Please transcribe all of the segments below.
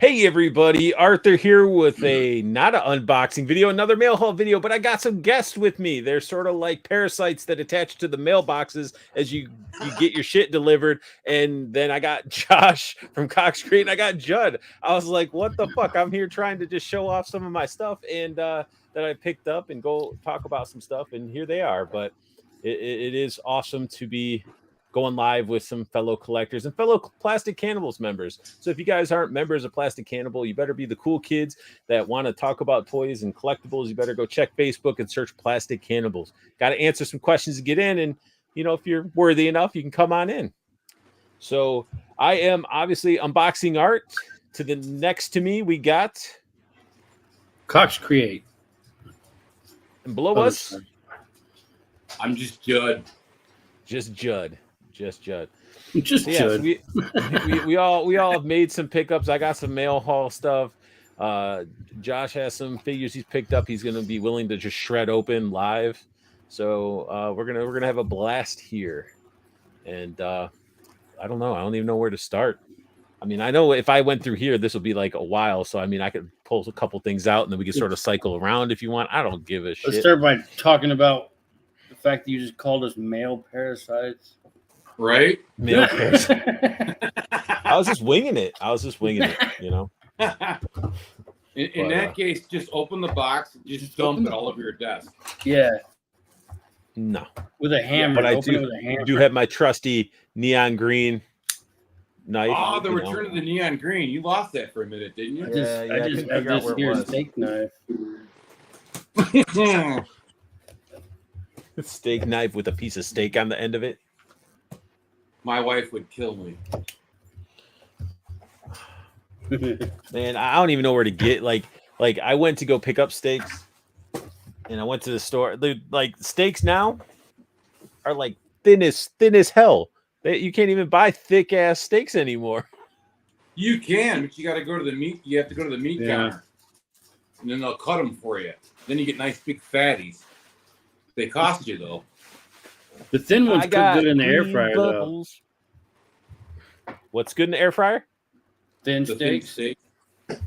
Hey everybody, Arthur here with a not an unboxing video, another mail haul video, but I got some guests with me. They're sort of like parasites that attach to the mailboxes as you get your shit delivered. And then I got Josh from Cox Creates and I got Judd. I was like, what the fuck? I'm here trying to just show off some of my stuff and that I picked up and go talk about some stuff, and here they are. But it is awesome to be going live with some fellow collectors and fellow Plastic Cannibals members. So if you guys aren't members of Plastic Cannibal, you better be the cool kids that want to talk about toys and collectibles. You better go check Facebook and search Plastic Cannibals. Got to answer some questions to get in, and if you're worthy enough, you can come on in. So I am obviously unboxing art. To the next to me, we got Cox Create. And below us, I'm just Judd. Just Judd. Just Judd. Just yes, Judd. we all have made some pickups. I got some mail haul stuff. Josh has some figures he's picked up. He's going to be willing to just shred open live. So we're gonna have a blast here. And I don't know. I don't even know where to start. I mean, I know if I went through here, this would be like a while. So I mean, I could pull a couple things out and then we could sort of cycle around if you want. I don't give a shit. Let's start by talking about the fact that you just called us male parasites. Right? Male parasite. I was just winging it. In that case, just open the box, just dump it all over your desk. Yeah. No. With a hammer. But I Open it with a hammer. do have my trusty neon green knife. Oh, the return of the neon green. You lost that for a minute, didn't you? I just have this here steak knife. Steak knife with a piece of steak on the end of it. My wife would kill me. Man, I don't even know where to get like I went to go pick up steaks and I went to the store. Like steaks now are like thin as hell. You can't even buy thick ass steaks anymore. You can, but you got to go to the meat. You have to go to the meat counter, and then they'll cut them for you. Then you get nice big fatties. They cost you though. The thin ones cook good in the air fryer, though. What's good in the air fryer? Thin steak. All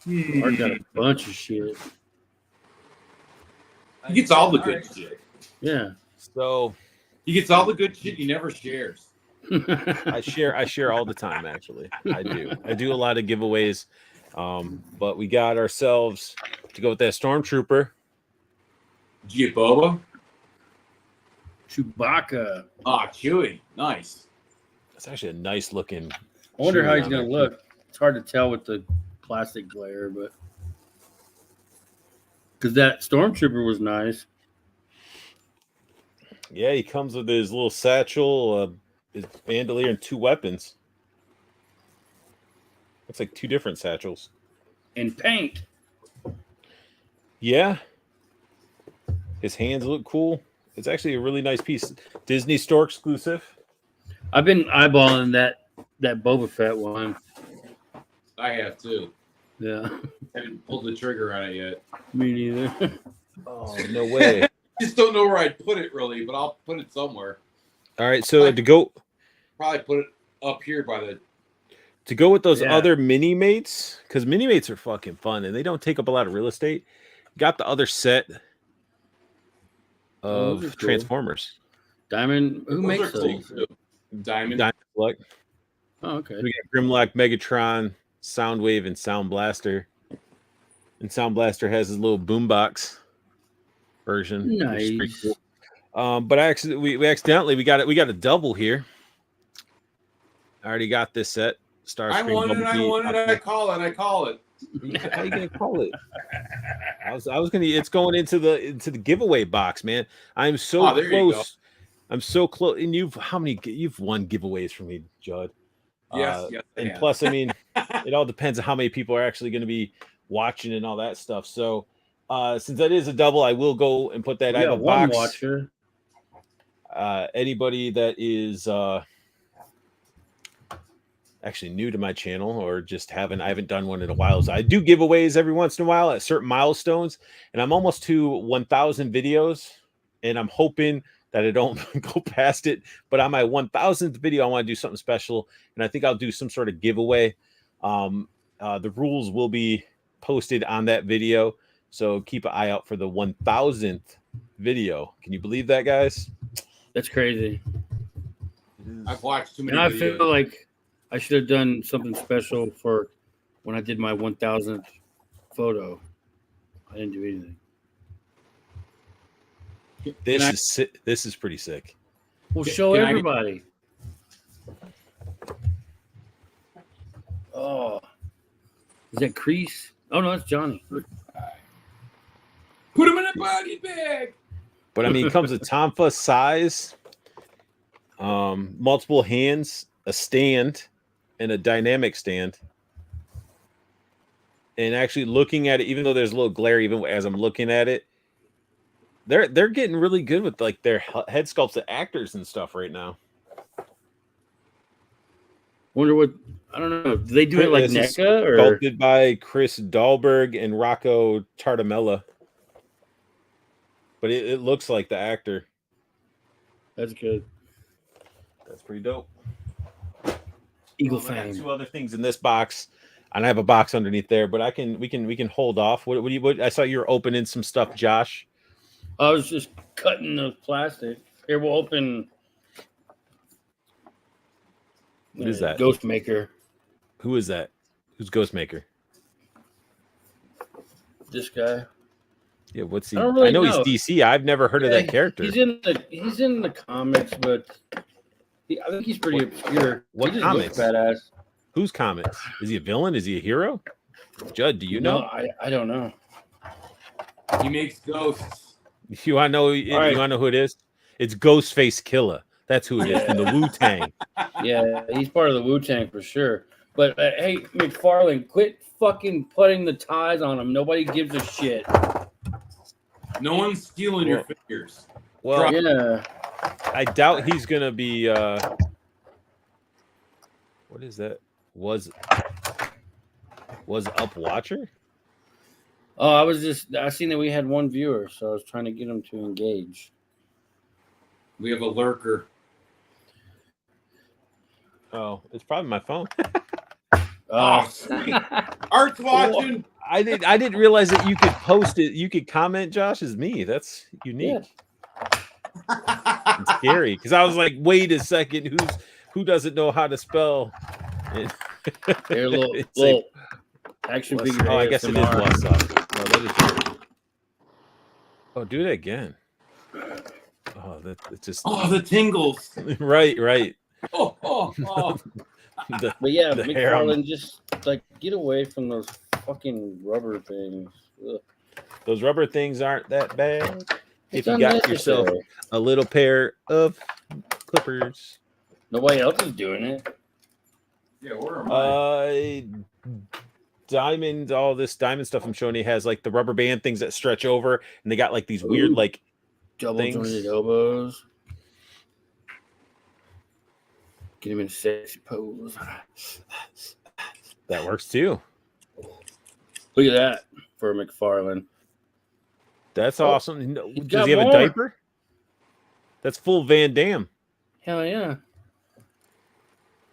right. Art got a bunch of shit. He gets all the good shit. Yeah. So he gets all the good shit. He never shares. I share all the time. Actually, I do a lot of giveaways. But we got ourselves to go with that Stormtrooper. Did you get Boba? Chewbacca. Ah, Chewie. Nice. That's actually a nice looking. I wonder how he's going to look. It's hard to tell with the plastic glare, but because that Stormtrooper was nice. Yeah, he comes with his little satchel, his bandolier, and 2 weapons. Looks like 2 different satchels. And paint. Yeah. His hands look cool. It's actually a really nice piece. Disney Store exclusive. I've been eyeballing that Boba Fett one. I have too. Yeah. Haven't pulled the trigger on it yet. Me neither. Oh, no way. Just don't know where I'd put it really, but I'll put it somewhere. All right, so to go put it up here by the. To go with those other mini mates, because mini mates are fucking fun and they don't take up a lot of real estate. Got the other set of Transformers. Diamond. Who makes those? Cool. Diamond. Grimlock. Oh, okay. We got Grimlock, Megatron, Soundwave, and Sound Blaster. And Sound Blaster has his little boombox version. Nice. Which is pretty cool. But we accidentally we got a double here. I already got this set. I won it. I call it. How you gonna call it? I was gonna. It's going into the giveaway box, man. I'm so close. I'm so close. And you've won giveaways from me, Judd. Yes. And plus, I mean, it all depends on how many people are actually going to be watching and all that stuff. So, since that is a double, I will go and put that. I have a one box. Watcher. Anybody that is actually new to my channel or just I haven't done one in a while. So I do giveaways every once in a while at certain milestones, and I'm almost to 1,000 videos, and I'm hoping that I don't go past it. But on my 1000th video, I want to do something special, and I think I'll do some sort of giveaway. The rules will be posted on that video, so keep an eye out for the 1000th video. Can you believe that, guys? That's crazy. I've watched too many And I videos. feel like I should have done something special for when I did my 1000th photo. I didn't do anything. This is pretty sick. We'll show Can I- everybody. Oh, is that Crease? Oh no, that's Johnny. Put him in a body bag. But I mean, it comes with Tonfa size, multiple hands, a stand, and a dynamic stand. And actually looking at it, even though there's a little glare, even as I'm looking at it, they're getting really good with like their head sculpts of actors and stuff right now. Wonder what, I don't know. Do they do it like This is NECA or? sculpted by Chris Dahlberg and Rocco Tartamella. But it looks like the actor. That's good. That's pretty dope. Eagle I got Fang. 2 other things in this box, and I have a box underneath there. But we can hold off. What I saw you were opening some stuff, Josh. I was just cutting the plastic. Here, we'll open. What is that? Ghost Maker. Who is that? Who's Ghostmaker? This guy. Yeah, what's he? I don't really I know know. he's DC. I've never heard of that character. He's in the comics, but I think he's pretty obscure. What he just comics? looks badass. Whose comics? Is he a villain? Is he a hero? Judd, do you No, know? I don't know. He makes ghosts. You want to know? You right. want to know who it is? It's Ghostface Killer. That's who it is from the Wu-Tang. Yeah, he's part of the Wu-Tang for sure. But hey, McFarlane, quit fucking putting the ties on him. Nobody gives a shit. No one's stealing your figures. Well, Yeah. I doubt he's gonna be. What is that? Was Up Watcher? Oh, I seen that we had one viewer, so I was trying to get him to engage. We have a lurker. Oh, it's probably my phone. Oh, sweet. Art's watching. I didn't realize that you could post it. You could comment, Josh, as me. That's unique. It's scary because I was like, wait a second, who doesn't know how to spell? They're a little, It's little action What's- figure. Oh, I guess it is ASMR. What's Up. No, that is. Oh, do it again. Oh, it's just Oh, the tingles. right. Oh. But yeah, The hair on- McFarlane, just like get away from those fucking rubber things. Ugh. Those rubber things aren't that bad. It's If you got yourself unnecessary. a little pair of clippers. Nobody else is doing it. Yeah, where am I? Diamond, all this diamond stuff I'm showing you has like the rubber band things that stretch over, and they got like these weird Ooh. like Double things. jointed elbows. Get him in a sexy pose. that works too. Look at that for McFarlane. That's Oh, awesome. he's Does got he have more. a diaper? That's full Van Damme. Hell yeah.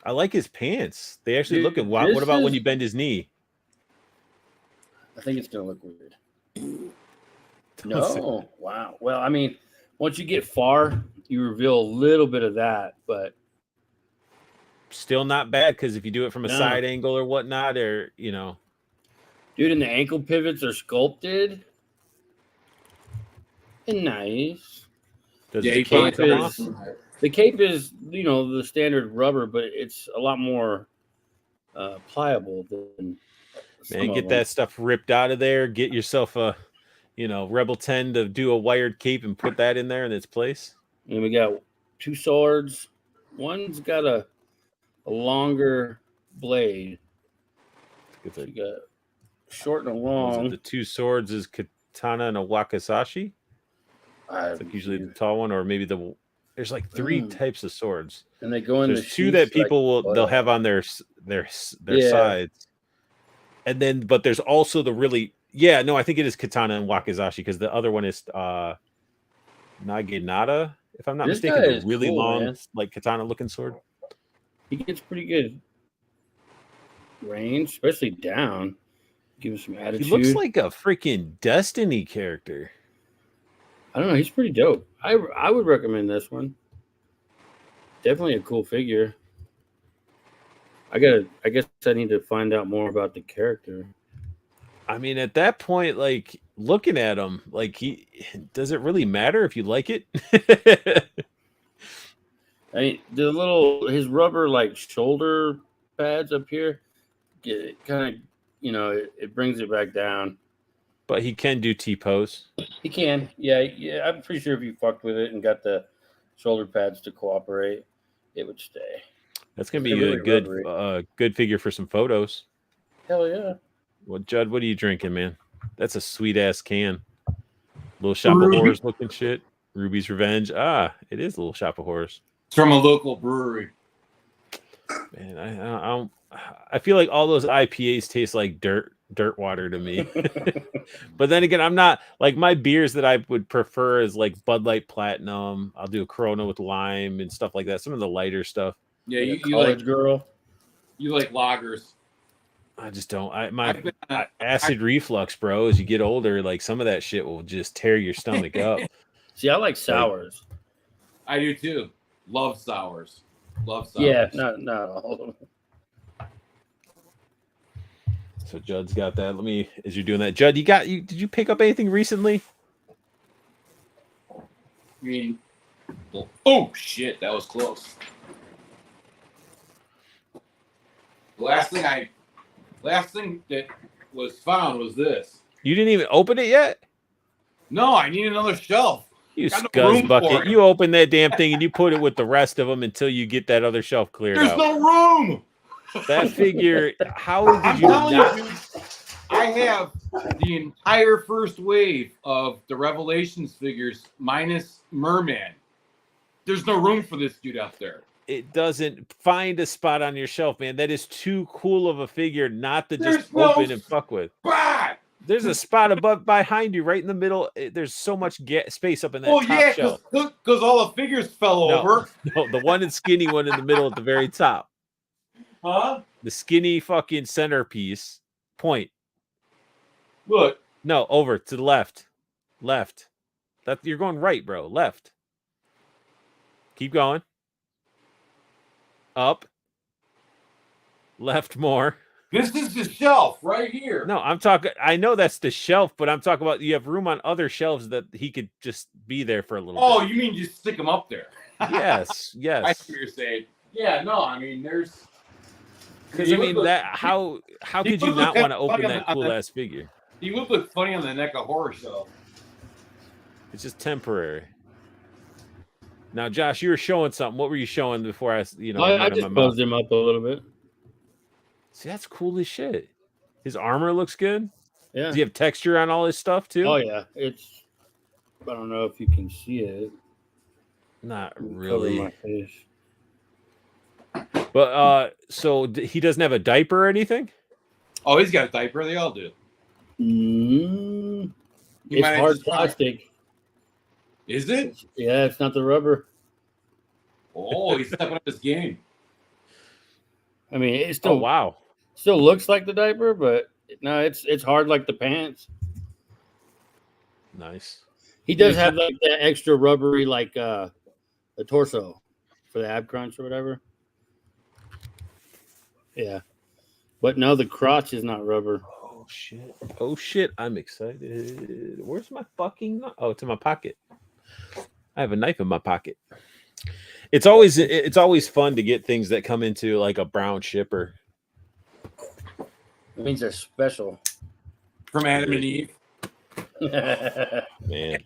I like his pants. They actually Dude, look at what this about when is- you bend his knee? I think it's gonna look weird. No. Wow. Well, I mean, once you get far, you reveal a little bit of that, but Still not bad because if you do it from a No. side angle or whatnot, or dude, and the ankle pivots are sculpted. And nice. does Yeah, the you cape probably come is- off? The cape is, the standard rubber, but it's a lot more pliable than some Man, of get them. that stuff ripped out of there. Get yourself a, Rebel 10 to do a wired cape and put that in there in its place. And we got 2 swords. One's got a longer blade. Get You the, got short and a was it long. the 2 swords is katana and a wakizashi. I- It's like usually the tall one, or maybe there's like 3 Mm. types of swords. and they go in There's the 2 that sheaths like people they'll butter. have on their Yeah. sides, and then but there's also the really I think it is katana and wakizashi because the other one is naginata if I'm not This mistaken. guy The is really cool, long, man. like katana looking sword. He gets pretty good range, especially down. Give him some attitude. He looks like a freaking Destiny character. I don't know. He's pretty dope. I would recommend this one. Definitely a cool figure. I guess I need to find out more about the character. I mean, at that point, like looking at him, like does it really matter if you like it? I mean, his rubber like shoulder pads up here, kind of, it brings it back down. But he can do T-pose. He can, yeah. I'm pretty sure if you fucked with it and got the shoulder pads to cooperate, it would stay. That's gonna be They're a really good figure for some photos. Hell yeah. Well, Judd, what are you drinking, man? That's a sweet ass can. Little Shop of Horrors looking shit. Ruby's Revenge. Ah, it is a little Shop of Horrors. It's from a local brewery. Man, I feel like all those IPAs taste like dirt water to me. But then again, I'm not like my beers that I would prefer is like Bud Light Platinum. I'll do a Corona with lime and stuff like that. Some of the lighter stuff. Yeah, Like you college like girl. You like lagers. I just don't. My acid reflux, bro. As you get older, like some of that shit will just tear your stomach up. See, I like sours. I do too. Love sours. Love sours. Yeah, not all of them. So Judd's got that. As you're doing that, Judd, did you pick up anything recently? I mean, oh shit, that was close. The last thing that was found was this. You didn't even open it yet? No, I need another shelf. You Got no room scuzz for bucket. it. You open that damn thing and you put it with the rest of them until you get that other shelf cleared There's out. no room. That figure, how did I'm you telling not? you, dude, I have the entire first wave of the Revelations figures minus Merman. There's no room for this dude out there. It doesn't find a spot on your shelf, man. That is too cool of a figure not to just There's no open and fuck with. spot. There's a spot above behind you, right in the middle. There's so much space up in that Well, top yeah, shelf. because all the figures fell No. over. No, the one and skinny one in the middle at the very top. Huh? The skinny fucking centerpiece. Point. Look. No, over to the left. Left. That you're going right, bro. Left. Keep going. Up. Left more. This is the shelf right here. No, I'm talking. I know that's the shelf, but I'm talking about you have room on other shelves that he could just be there for a little Oh, bit. you mean just stick them up there? Yes, I yes. see what you're saying. Yeah, no, I mean there's. Because I mean that how could you not want to open that cool ass figure? He would look funny on the neck of horror shelf. It's just temporary. Now, Josh, you were showing something. What were you showing before I I just buzzed him up a little bit. See, that's cool as shit. His armor looks good. Yeah. Does he have texture on all his stuff too? Oh yeah, I don't know if you can see it. Not Cover really. my face. But so he doesn't have a diaper or anything? Oh, he's got a diaper. They all do. Mm, He it's might have hard just- plastic. Is it? Yeah, it's not the rubber. Oh, he's stepping up his game. I mean, it Oh still wow. still looks like the diaper, but no, it's hard like the pants. Nice. He does have like that extra rubbery, like the torso for the ab crunch or whatever. Yeah, but no, the crotch is not rubber. Oh shit. Oh shit. I'm excited. Where's my fucking knife? Oh, it's in my pocket. I have a knife in my pocket. It's always fun to get things that come into like a brown shipper. It means they're special. From Adam and Eve. Man.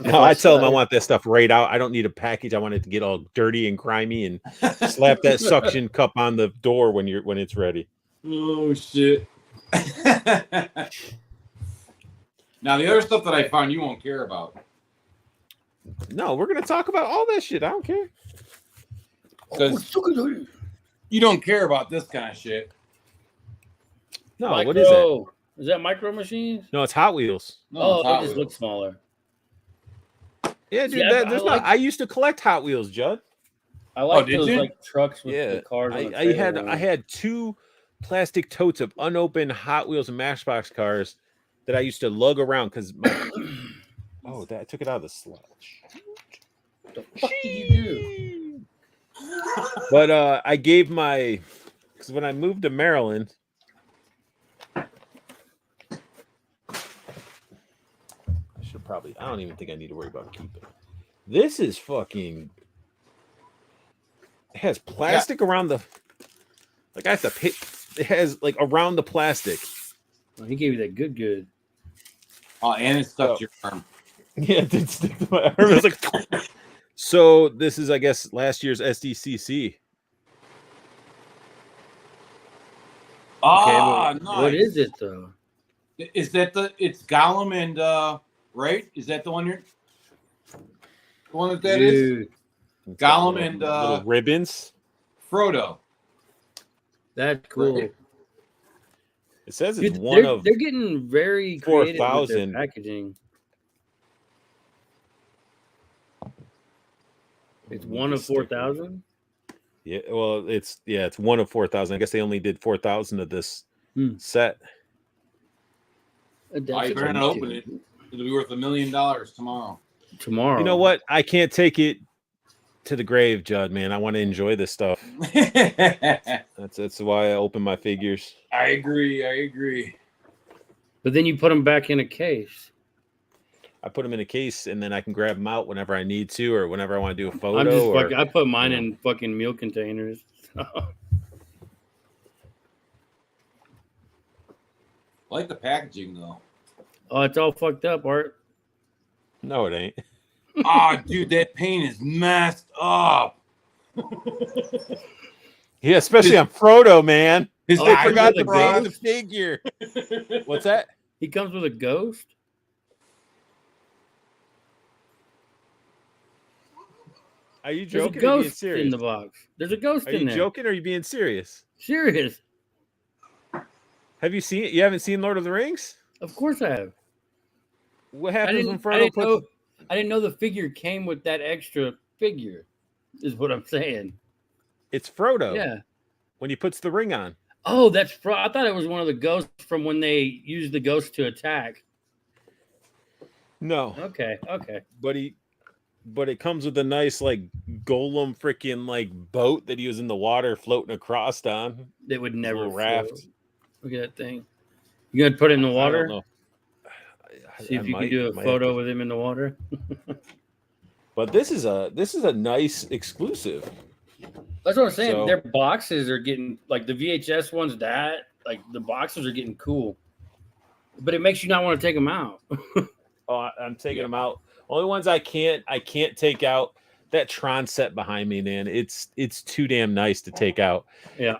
No, I tell them I want that stuff right out. I don't need a package. I want it to get all dirty and grimy and slap that suction cup on the door when it's ready. Oh shit. Now the other stuff that I found you won't care about. No, we're gonna talk about all that shit. I don't care. Because you don't care about this kind of shit. No, Micro. what is that? Is that Micro Machines? No, it's Hot Wheels. No, Oh, it's Hot it just Wheels. looks smaller. Yeah, dude. See, I used to collect Hot Wheels, Judd. I like did those you? like trucks with Yeah, the cars on the I had trailer. I had 2 plastic totes of unopened Hot Wheels and Matchbox cars that I used to lug around because my I took it out of the slouch. What the fuck did you do? But I gave because when I moved to Maryland, I don't even think I need to worry about keeping it. This is fucking. It has plastic around the. Like I have to pick. It has like around the plastic. Oh, he gave you that good. Oh, and it stuck to your arm. Yeah, it did stick to my arm. It was like. So this is, I guess, last year's SDCC. Ah, but nice. what is it though? Is that it's Gollum and right? Is that the one you're the one that is? Dude, It's got Gollum little, and little ribbons. Frodo. that's cool. Right. It says it's Dude, one of they're getting very creative with their 4,000. packaging. It's one of 4,000. Yeah, well, it's one of 4,000. I guess they only did 4,000 of this set. You better not open it. It'll be worth $1 million tomorrow. Tomorrow. You know what? I can't take it to the grave, Judd. Man, I want to enjoy this stuff. That's why I open my figures. I agree. But then you put them back in a case. I put them in a case, and then I can grab them out whenever I need to, or whenever I want to do a photo. I put mine in fucking meal containers. I like the packaging though. Oh, it's all fucked up, Art. No, it ain't. Oh, dude, that paint is messed up. Yeah, especially on Frodo, man. His I eyes forgot are to paint the gross. figure. What's that? He comes with a ghost. Are you There's a joking or are you being ghost serious? in the box. There's a ghost Are in you there. joking or are you being serious? Serious. Have you seen it? You haven't seen Lord of the Rings? Of course I have. What I happens when didn't, Frodo I didn't know the figure came with that extra figure, is what I'm saying. It's Frodo. Yeah. When he puts the ring on. Oh, I thought it was one of the ghosts from when they used the ghost to attack. No. Okay. But it comes with a nice like golem freaking like boat that he was in the water floating across on. They would never Little raft. float. Look at that thing. You gonna put it in the I water? don't know. See if you can do a photo with him in the water. But this is a nice exclusive. That's what I'm saying. So- Their boxes are getting like the VHS ones. Like the boxes are getting cool, but it makes you not want to take them out. Oh, I'm taking them out. Only ones I can't take out. That Tron set behind me, man. It's too damn nice to take out. Yeah.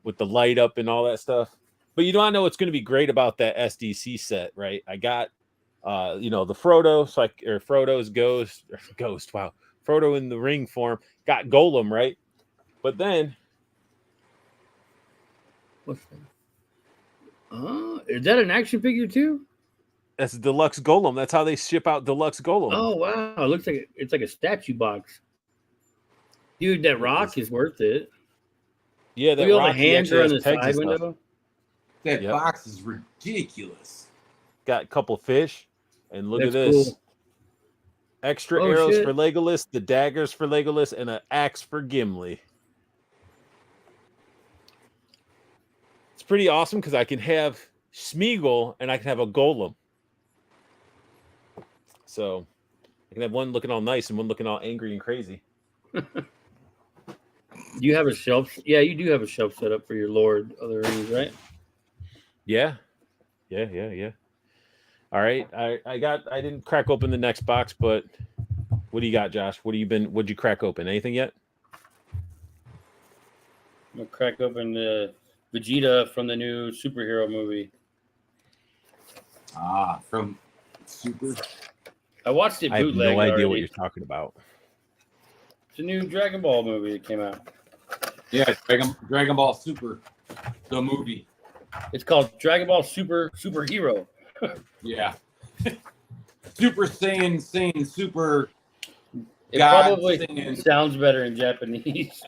With the light up and all that stuff. But you don't know what's going to be great about that SDC set, right? I got the Frodo, or Frodo's ghost. Wow. Frodo in the ring form. Got Golem, right? But then What's that? Is that an action figure too? that's a deluxe Golem. That's how they ship out deluxe Golem. Oh wow! It looks like it's like a statue box. Dude, that rock is worth it. Yeah, that Look at all the rock, he hands actually are has on the pegs side and stuff. window. That Yep. box is ridiculous. Got a couple fish, and look at That's this. cool. Extra Oh, arrows shit. for Legolas, the daggers for Legolas, and an axe for Gimli. It's pretty awesome because I can have Smeagol and I can have a Golem. So I can have one looking all nice and one looking all angry and crazy. You have a shelf. Yeah, you do have a shelf set up for your Lord of the Rings, right? Yeah. All right. I didn't crack open the next box, but what do you got, Josh? What'd you crack open? Anything yet? I'm gonna crack open the Vegeta from the new superhero movie. From Super. I watched it I have bootleg. no idea already. what you're talking about. It's a new Dragon Ball movie that came out. Yeah, Dragon Ball Super, the movie. It's called Dragon Ball Superhero. Yeah. Super Saiyan, super It God probably singing. sounds better in Japanese.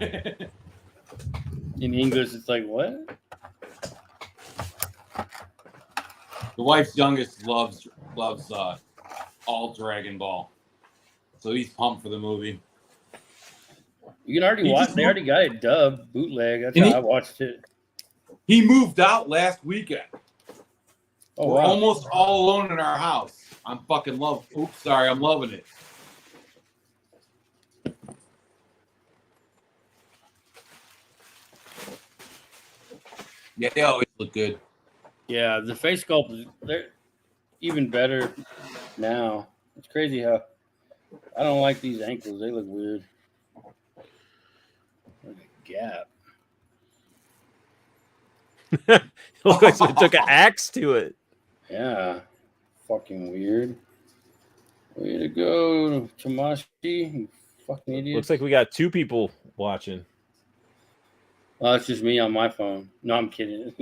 In English, it's like, what? The wife's youngest loves all Dragon Ball, so he's pumped for the movie. You can already watch. They already got it dubbed bootleg. That's how I watched it. He moved out last weekend. Oh, We're wow. almost all alone in our house. I'm fucking I'm loving it. Yeah, they always look good. Yeah, the face sculpt they're even better now. It's crazy how I don't like these ankles. They look weird. Like a gap. It looks like someone took an axe to it. Yeah. Fucking weird. Way to go, Tamashi. You fucking idiot. Looks like we got 2 people watching. Oh, it's just me on my phone. No, I'm kidding.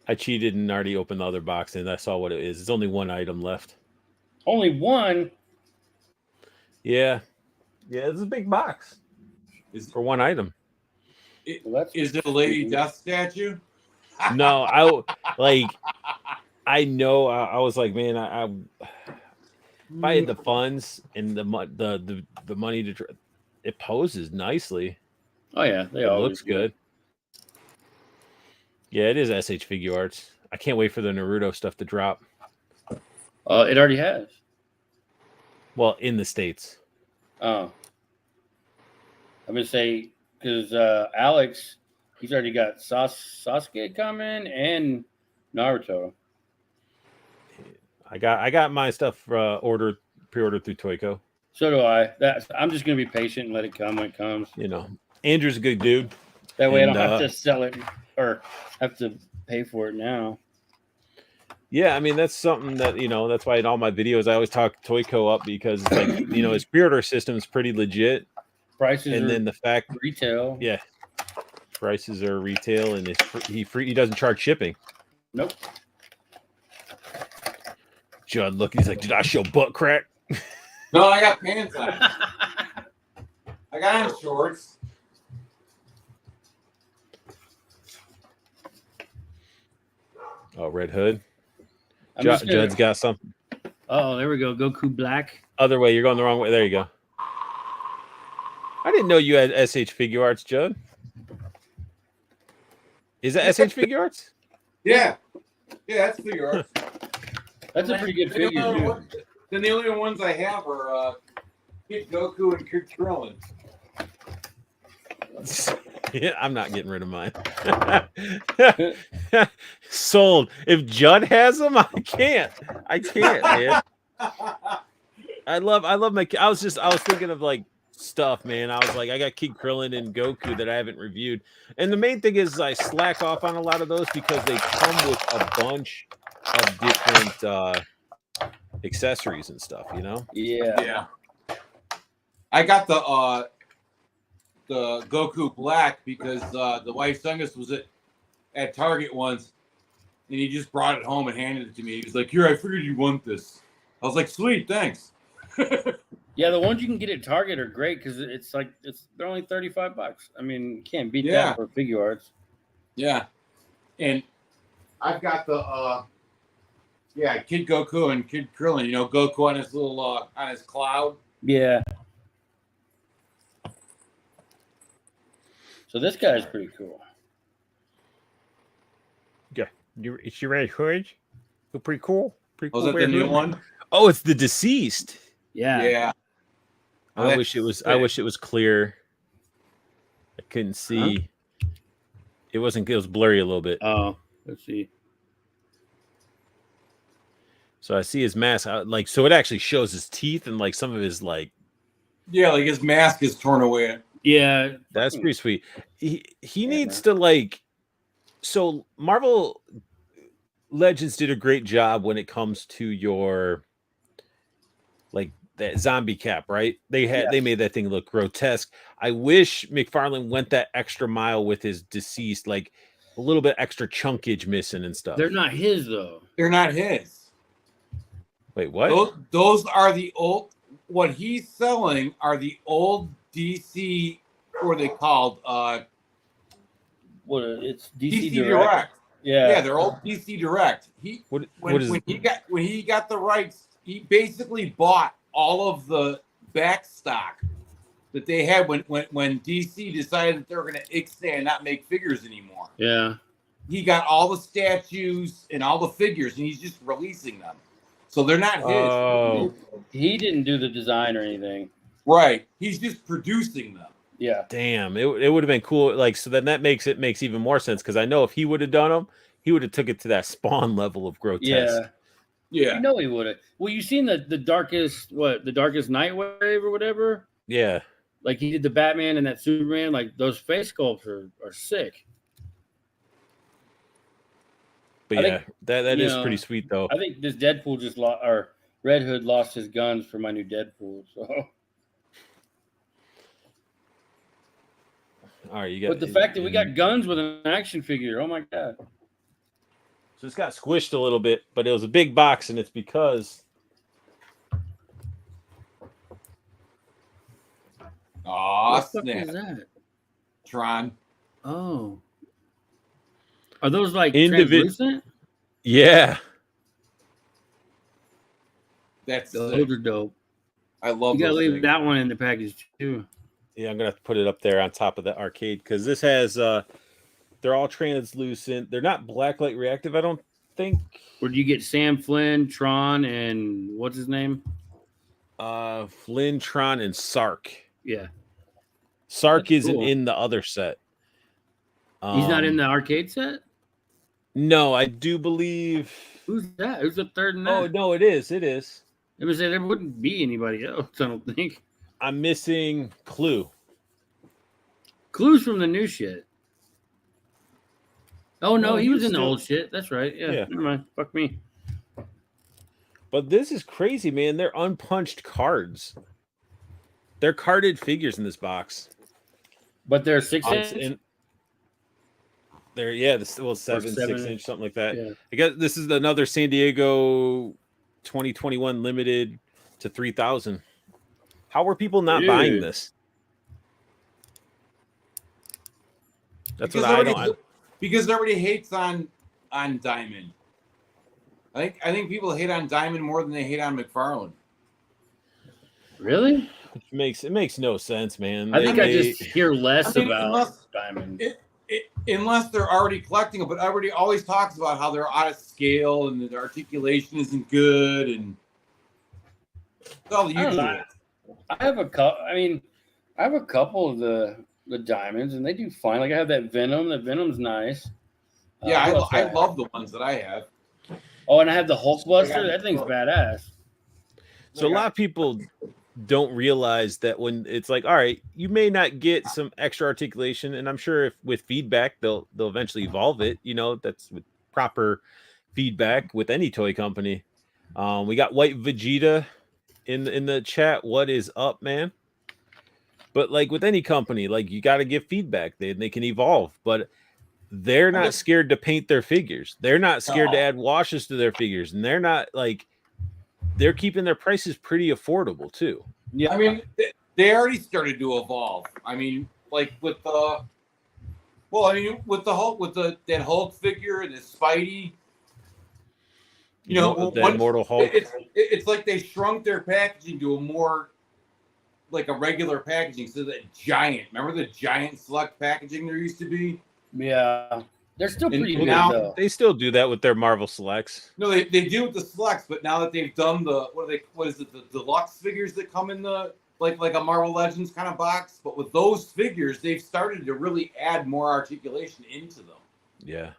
I cheated and already opened the other box and I saw what it is. It's only 1 item left. Only one? Yeah. Yeah, it's a big box. It's for 1 item. Is it a Lady Death statue? No, I know. I was like, man, if I had the funds and the money to, it poses nicely. Oh yeah, It looks good. Yeah, it is SH Figure Arts. I can't wait for the Naruto stuff to drop. It already has. Well, in the States. Oh, I'm gonna say because Alex, he's already got Sasuke coming and Naruto. I got my stuff pre-ordered through Toyco. So do I. I'm just gonna be patient and let it come when it comes. You know, Andrew's a good dude. That way I don't have to sell it or have to pay for it now. Yeah, I mean that's something that that's why in all my videos I always talk Toyco up because it's like his pre-order system is pretty legit. Prices and then the fact retail. Yeah, prices are retail and he doesn't charge shipping. Nope. Judd, look, he's like, did I show butt crack? No, I got pants on. I got on shorts. Oh, Red Hood. Judd's got something. Oh, there we go. Goku Black. Other way. You're going the wrong way. There you go. I didn't know you had SH Figure Arts, Judd. Is that SH Figure Arts? Yeah. Yeah, that's Figure Arts. That's a pretty good figure, too. Then the only ones I have are Kid Goku and Kid Krillin. Yeah, I'm not getting rid of mine. Sold. If Judd has them, I can't, man. I love my. I was thinking of like stuff, man. I was like, I got Kid Krillin and Goku that I haven't reviewed, and the main thing is I slack off on a lot of those because they come with a bunch of different accessories and stuff. Yeah. Yeah. I got the Goku Black because the wife's youngest was at Target once, and he just brought it home and handed it to me. He was like, "Here, I figured you'd want this." I was like, "Sweet, thanks." Yeah, the ones you can get at Target are great because they're only $35. I mean, you can't beat that for Figure Arts. Yeah, and I've got the Kid Goku and Kid Krillin. Goku on his little on his cloud. Yeah. So this guy's pretty cool. Yeah, it's your Red Hood. Pretty cool. Pretty cool. Was that the new one? Oh, it's the Deceased. Yeah. Yeah. I wish it was clear. I couldn't see. Huh? It was blurry a little bit. Oh, let's see. So I see his mask, so it actually shows his teeth and like some of his like. Yeah, like his mask is torn away. Yeah, that's pretty sweet. He needs to like. So Marvel Legends did a great job when it comes to your like that zombie cap, right? They Yes. made that thing look grotesque. I wish McFarlane went that extra mile with his deceased, like a little bit extra chunkage missing and stuff. They're not his though. They're not his. Wait, what? Those are the old. What he's selling are the old DC. What are they called? It's DC DC Direct. Direct. Yeah. They're old DC Direct. What When is he got the rights, he basically bought all of the back stock that they had when DC decided that they were going to ixnay and not make figures anymore. Yeah. He got all the statues and all the figures, and he's just releasing them. So they're not his. Oh, He didn't do the design or anything. Right. He's just producing them. Yeah. damn! It would have been cool. Like, so then that makes even more sense because I know if he would have done them, he would have took it to that Spawn level of grotesque. Yeah. Yeah. You know he would have. Well, you seen the darkest night wave or whatever? Yeah. Like he did the Batman and that Superman. Like those face sculpts are sick. But I yeah, think, that you is know, pretty sweet though. I think this Deadpool just lost, or Red Hood lost his guns for my new Deadpool. So, All right, you got. but the fact that we got guns with an action figure, oh my god! So it's got squished a little bit, but it was a big box, and it's because Aw, What the fuck snap. is that? Tron. Oh, are those like Translucent? translucent? yeah, That's Those sick. are dope. I love You gotta those leave things. that one in the package too. yeah, I'm gonna have to put it up there on top of the arcade because this has. They're all translucent. They're not blacklight reactive, I don't think. Where do you get Sam Flynn, Tron, and what's his name? Flynn, Tron, and Sark. Yeah, Sark That's isn't cool. in the other set. he's not in the arcade set. No, I do believe. Who's that? Who's the third in that? Oh no, it is. It is. It was there wouldn't be anybody else. I don't think. I'm missing Clue. Clues from the new shit. Oh no, No, he he was was in the still- old shit. That's right. Yeah, Yeah. never mind. Fuck me. But this is crazy, man. They're unpunched cards. They're carded figures in this box. But they're 6 On- inch. and they're this well 7, 7 6 inch, something like that. Yeah. I guess this is another San Diego 2021 limited to 3,000. How were people not buying Dude. this? That's Because what I everybody- don't. Because everybody hates on Diamond. I think people hate on Diamond more than they hate on McFarlane. Really? It makes no sense, man. I think I They- just hear less I think about unless- Diamond. Unless they're already collecting them, but everybody always talks about how they're out of scale and the articulation isn't good, and it's all the I don't usual. know. I have a couple. I mean, I have a couple of the diamonds, and they do fine. Like I have that Venom. That Venom's nice. Yeah, what else do I have? love the ones that I have. Oh, and I have the Hulkbuster. That thing's badass. So a lot of people don't realize that when it's like, all right, you may not get some extra articulation, and I'm sure if with feedback they'll eventually evolve it. You know, that's with proper feedback with any toy company. We got White Vegeta in the chat. What is up, man? But like with any company, like you got to give feedback. They can evolve, but they're not scared to paint their figures. They're not scared to add washes to their figures, and they're not like. They're keeping their prices pretty affordable too. Yeah, I mean, they already started to evolve. I mean, like with the Hulk, that Hulk figure and the Spidey. You know, the Immortal Hulk. It's like they shrunk their packaging to a more like a regular packaging. So that giant, remember the giant select packaging there used to be? yeah. They're still And pretty good now- though. They still do that with their Marvel Selects. No, they do with the selects, but now that they've done the the deluxe figures that come in the like a Marvel Legends kind of box, but with those figures, they've started to really add more articulation into them. Yeah.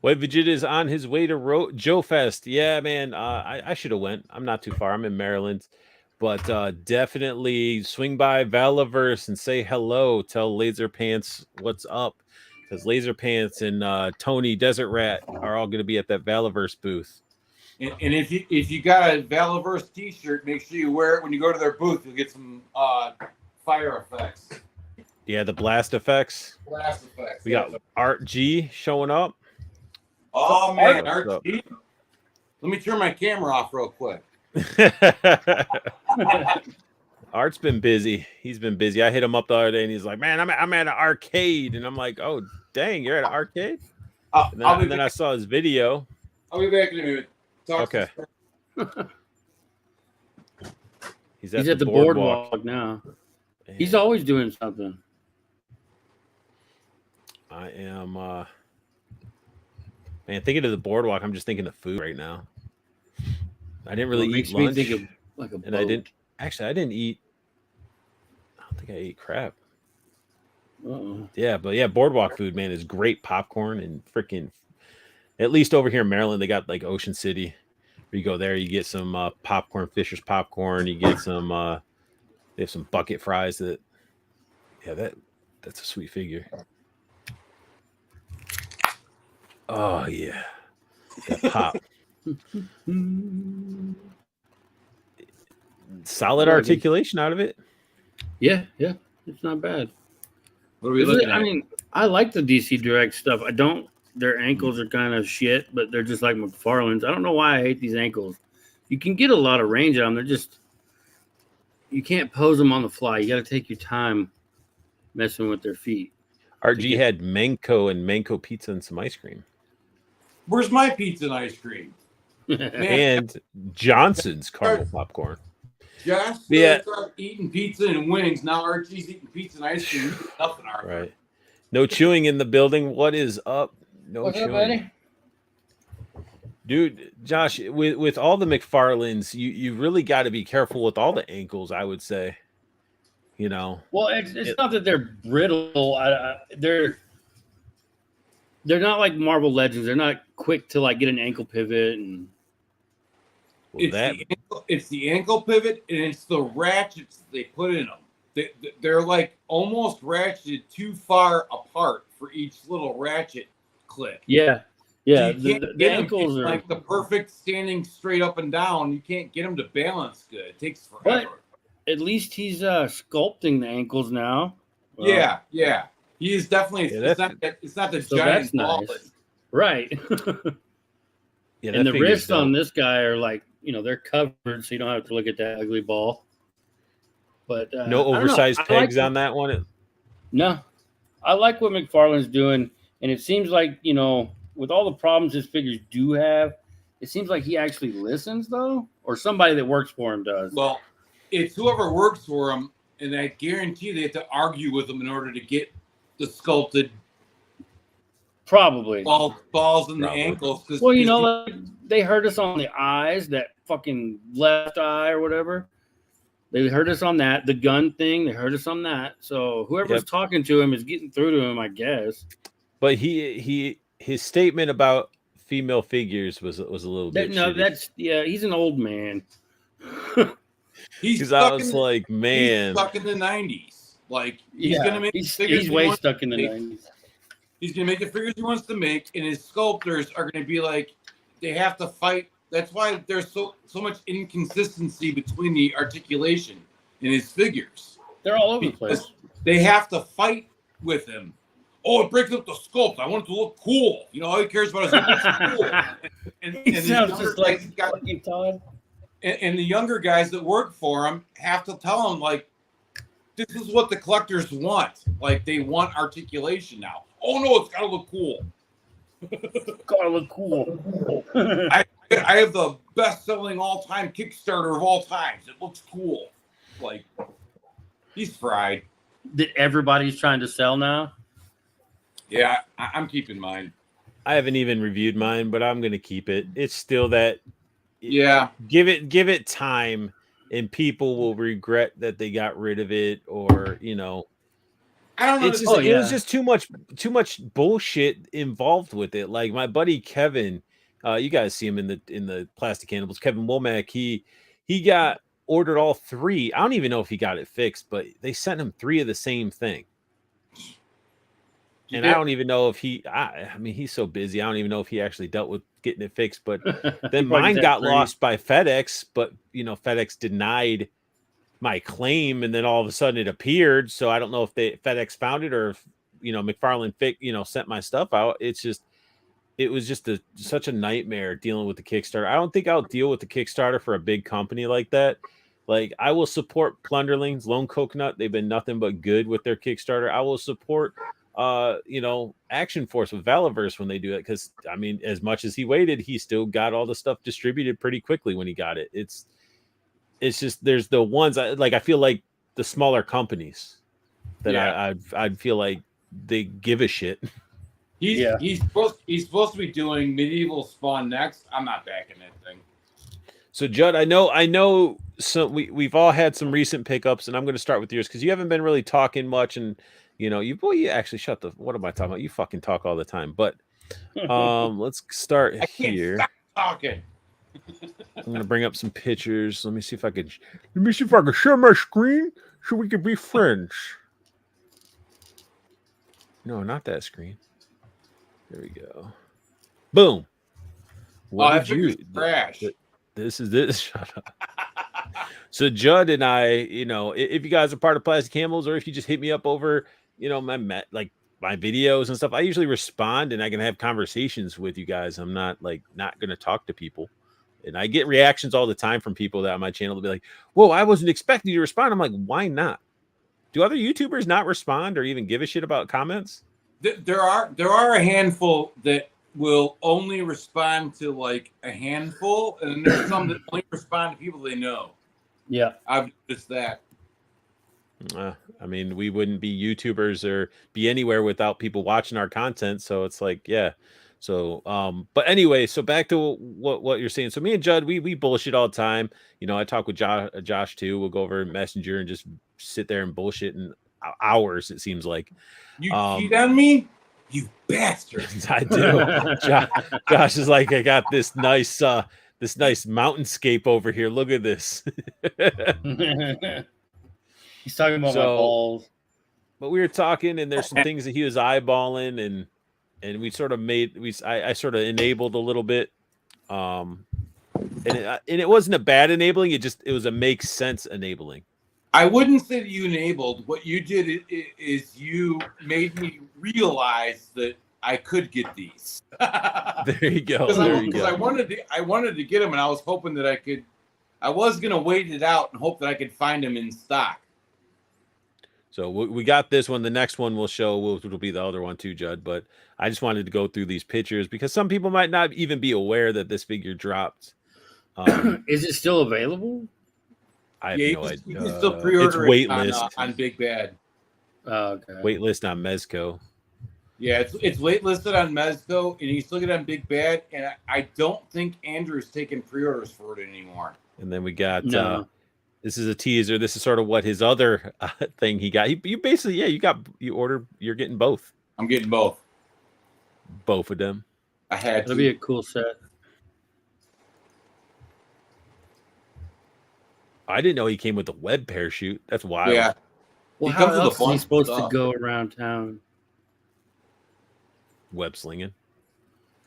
White Vegeta is on his way to Joe Fest. Yeah, man. I should have went. I'm not too far. I'm in Maryland. But definitely swing by Valaverse and say hello. Tell Laser Pants what's up. Because Laser Pants and Tony Desert Rat are all going to be at that Valaverse booth. And if you got a Valaverse T-shirt, make sure you wear it when you go to their booth. You'll get some fire effects. Yeah, the blast effects. Blast effects. We got Art G showing up. Oh man, Art, Art G. Let me turn my camera off real quick. Art's been busy. He's been busy. I hit him up the other day, and he's like, "Man, I'm at an arcade," and I'm like, "Oh, dang, you're at an arcade?" And then I saw his video. I'll be back in a minute. Okay. He's at the boardwalk now. Man. He's always doing something. I am, man. Thinking of the boardwalk, I'm just thinking of food right now. I didn't really eat lunch, think of like a boat. and I didn't eat. I don't think I ate crap. Yeah, but yeah, boardwalk food, man, is great popcorn and freaking. At least over here in Maryland, they got like Ocean City. Where you go there, you get some popcorn, Fisher's popcorn. You get some. They have some bucket fries. That's a sweet figure. Oh yeah, that pop. Solid articulation out of it. Yeah, it's not bad. What are we looking at? I mean, I like the DC Direct stuff. I don't. Their ankles are kind of shit, but they're just like McFarlane's. I don't know why I hate these ankles. You can get a lot of range on them. They're just, you can't pose them on the fly. You got to take your time messing with their feet. RG had Manco and Manco pizza and some ice cream. Where's my pizza and ice cream? And Johnson's caramel popcorn. Just eating pizza and wings. Now Archie's eating pizza and ice cream. Nothing, Archie. Right. No chewing in the building. What is up? No What's chewing. up, buddy? Dude, Josh, with all the McFarlanes, you really got to be careful with all the ankles, I would say. You know. Well, it's not that they're brittle. They're not like Marvel Legends. They're not quick to like get an ankle pivot and. It's the ankle pivot and it's the ratchets they put in them. They're like almost ratcheted too far apart for each little ratchet clip. Yeah. So the ankles are like the perfect standing straight up and down. You can't get them to balance good. It takes forever. But at least he's sculpting the ankles now. Well, yeah. He is definitely. It's not the giant. That's nice, right? Yeah, and the wrists on this guy are like, they're covered, so you don't have to look at that ugly ball. But no oversized pegs on that one. No, I like what McFarlane's doing, and it seems like with all the problems his figures do have, it seems like he actually listens, though, or somebody that works for him does. Well, it's whoever works for him, and I guarantee they have to argue with him in order to get the sculpted. Probably balls in the ankles. Well, they hurt us on the eyes, that fucking left eye or whatever. They hurt us on that. The gun thing, they hurt us on that. So whoever's talking to him is getting through to him, I guess. But his statement about female figures was a little bit. No, he's an old man. He's stuck I was like, man, he's stuck in the 90s. Like he's way stuck in the 90s. He's going to make the figures he wants to make, and his sculptors are going to be like, they have to fight. That's why there's so much inconsistency between the articulation in his figures. They're all over the place. They have to fight with him. Oh, it breaks up the sculpt. I want it to look cool. All he cares about is it looks cool. He sounds just like fucking Todd. And the younger guys that work for him have to tell him, like, this is what the collectors want. Like, they want articulation now. Oh no, it's gotta look cool. Gotta look cool. I have the best-selling all-time Kickstarter of all times. It looks cool. Like, he's fried. That everybody's trying to sell now. Yeah, I'm keeping mine. I haven't even reviewed mine, but I'm gonna keep it. It's still that. Yeah. Give it time, and people will regret that they got rid of it, or I don't know. It was just too much bullshit involved with it. Like my buddy Kevin, you guys see him in the Plastic Cannibals. Kevin Womack, he got ordered all 3. I don't even know if he got it fixed, but they sent him 3 of the same thing. And I don't even know if I mean, he's so busy. I don't even know if he actually dealt with getting it fixed. But then mine got lost by FedEx. But, FedEx denied my claim. And then all of a sudden it appeared. So I don't know if FedEx found it or if, McFarlane, sent my stuff out. It was just such a nightmare dealing with the Kickstarter. I don't think I'll deal with the Kickstarter for a big company like that. Like, I will support Plunderlings, Lone Coconut. They've been nothing but good with their Kickstarter. I will support Action Force with Valaverse when they do it, because I mean, as much as he waited, he still got all the stuff distributed pretty quickly when he got it. It's just, there's the ones I feel like the smaller companies that I'd feel like they give a shit. He's supposed to be doing Medieval Spawn next. I'm not backing that thing. So Judd, I know. So we've all had some recent pickups, and I'm going to start with yours because you haven't been really talking much, and you actually shut the. What am I talking about? You fucking talk all the time. But let's start here. Stop talking. I'm going to bring up some pictures. Let me see if I can share my screen so we can be friends. No, not that screen. There we go. Boom. What did you crash? This is this. Shut up. So Judd and I, if you guys are part of Plastic Cannibals, or if you just hit me up over, my videos and stuff, I usually respond and I can have conversations with you guys. I'm not going to talk to people, and I get reactions all the time from people that on my channel to be like, "Whoa, I wasn't expecting you to respond." I'm like, why not? Do other YouTubers not respond or even give a shit about comments? There are a handful that will only respond to like a handful, and then there's some that only respond to people they know. Yeah, I've noticed that. I mean, we wouldn't be YouTubers or be anywhere without people watching our content. So it's like, yeah. So, but anyway, so back to what you're saying. So me and Judd, we bullshit all the time. I talk with Josh too. We'll go over Messenger and just sit there and bullshit in hours. It seems like. You cheat on me, you bastard. I do. Josh is like, I got this nice mountainscape over here. Look at this. He's talking about my balls. But we were talking, and there's some things that he was eyeballing, and we sort of I sort of enabled a little bit, and it wasn't a bad enabling. It was a makes sense enabling. I wouldn't say that you enabled. What you did is you made me realize that I could get these. There you go. Because I wanted to get them, and I was hoping that I could. I was gonna wait it out and hope that I could find them in stock. So we got this one. The next one we'll show will be the other one too, Judd. But I just wanted to go through these pictures because some people might not even be aware that this figure dropped. Is it still available? I have no idea. You can still pre-order it's it waitlist on Big Bad. Okay. Waitlist on Mezco. Yeah, it's waitlisted on Mezco, and you still get it on Big Bad. And I don't think Andrew's taking pre-orders for it anymore. And then we got this is a teaser. This is sort of what his other thing he got. You basically, you're getting both. I'm getting both. Both of them. I had That'll be a cool set. I didn't know he came with a web parachute. That's wild. Yeah. Well, how else is he supposed to go around town? Web slinging.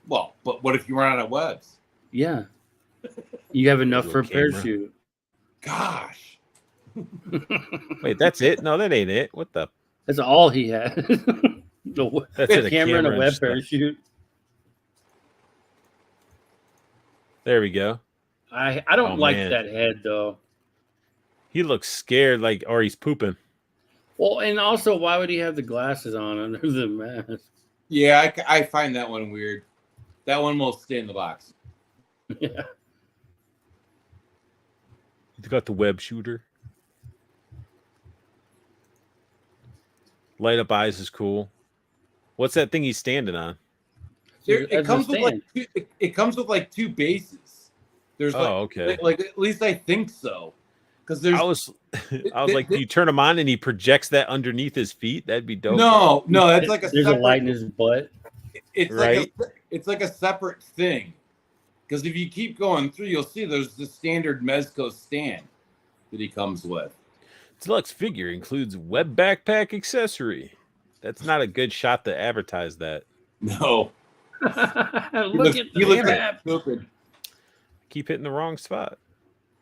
Well, but what if you run out of webs? Yeah. You have enough for a parachute. Gosh. Wait, that's it? No, that ain't it. What the? That's all he had. That's a camera and a web parachute. There we go. I don't like that head though. He looks scared, or he's pooping. Well, and also, why would he have the glasses on under the mask? Yeah, I find that one weird. That one will stay in the box. Yeah. He's got the web shooter. Light up eyes is cool. What's that thing he's standing on? It comes with like two bases. There's okay. Like at least I think so. Because there's I was like, you turn him on and he projects that underneath his feet. That'd be dope. No, that's like there's a light in his butt. It's right. It's like a separate thing. Because if you keep going through, you'll see there's the standard Mezco stand that he comes with. Deluxe figure includes web backpack accessory. That's not a good shot to advertise that. No. Look at He looks the like crap. stupid. Keep hitting the wrong spot.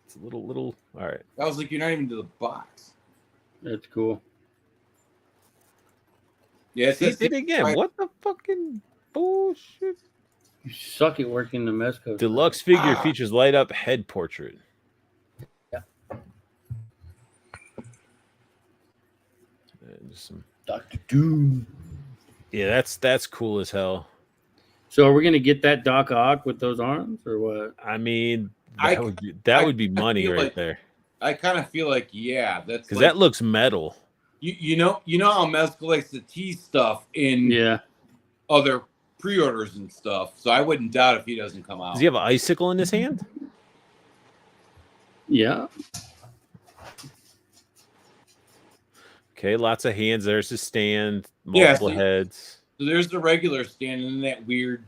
It's a little. All right. I was like, you're not even to the box. That's cool. Yeah, See, did it again. What the fucking bullshit? You suck at working the Mezco. Deluxe figure features light up head portrait. Yeah. And some Dr. Doom. Yeah, that's cool as hell. So are we gonna get that Doc Ock with those arms or what? I mean, that would be money right there. I kind of feel like, yeah, that's because like, that looks metal. You know how Mezco likes to tease stuff in other pre-orders and stuff. So I wouldn't doubt if he doesn't come out. Does he have an icicle in his hand? Yeah. Okay, lots of hands. There's his stand, multiple heads. So there's the regular stand and then that weird,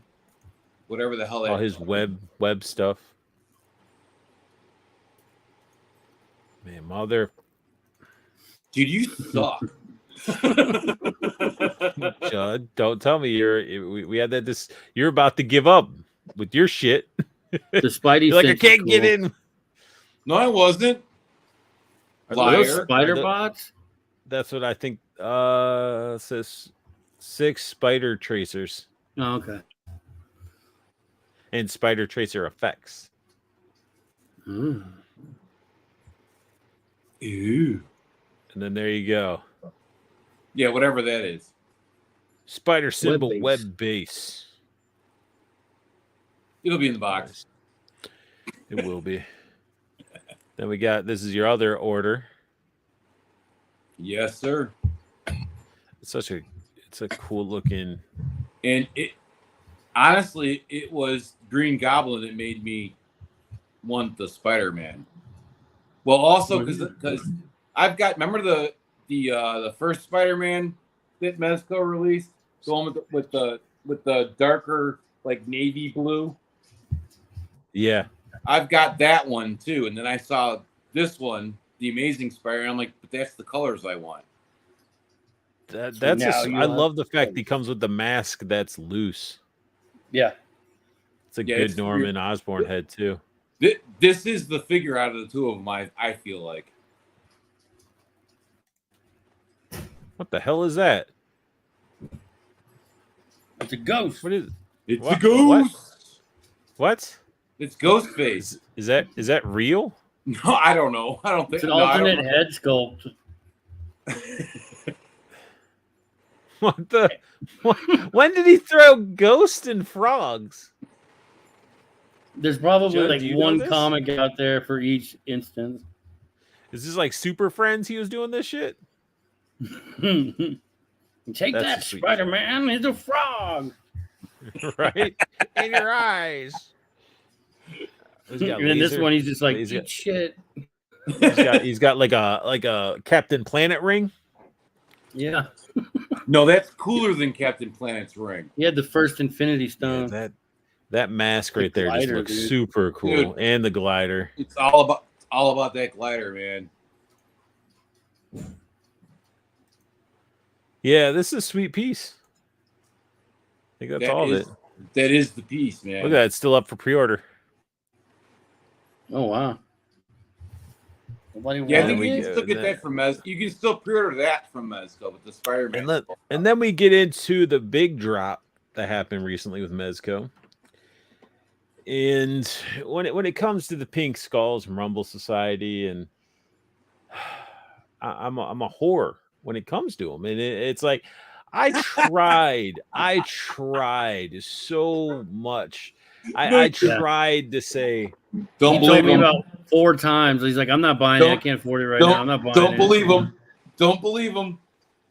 whatever the hell that all is. his web stuff. Man, mother. Dude, you suck. Judd, don't tell me we had that. You're about to give up with your shit. The Spidey. You're like, I can't get in. No, I wasn't. Are those spider bots? That's what I think. It says 6 spider tracers. Oh, okay. And spider tracer effects. Ooh. And then there you go. Yeah, whatever that is. Spider symbol web base. It'll be in the box. It will be. Then we got, this is your other order. Yes, sir. It's a cool looking. And it honestly, it was Green Goblin that made me want the Spider-Man. Well, also because I've got, remember the first Spider-Man that Mezco released, the one with the darker like navy blue. Yeah, I've got that one too, and then I saw this one, the Amazing Spider-Man. I'm like, but that's the colors I want. I love the fact he comes with the mask that's loose. Yeah, it's a good Norman Osborn head too. This is the figure out of the two of them. I feel like. What the hell is that? It's a ghost. What is it? It's a ghost. What? It's Ghostface. Is that real? No, I don't know. I don't think it's an alternate head sculpt. What the? When did he throw ghosts and frogs? There's probably Judd, like one comic out there for each instance. Is this like Super Friends? He was doing this shit. Take that, Spider-Man! It's a frog, right in your eyes. And then this one, he's just like, eat shit. He's got like a Captain Planet ring. Yeah. No, that's cooler than Captain Planet's ring. He had the first Infinity Stone. Yeah, that mask right there just looks super cool, and the glider. It's all about that glider, man. Yeah, this is a sweet piece. I think that's all of it. That is the piece, man. Look at that; it's still up for pre-order. Oh wow! Yeah, I think you can still get that from Mezco. You can still pre-order that from Mezco with the Spider-Man. And then we get into the big drop that happened recently with Mezco. And when it comes to the Pink Skulls and Rumble Society, and I'm a whore when it comes to them, and it's like I tried so much. I tried to say, don't he believe told me him. about 4 times. He's like, I'm not buying it. I can't afford it right now. I'm not buying it. Don't believe him. Don't believe him.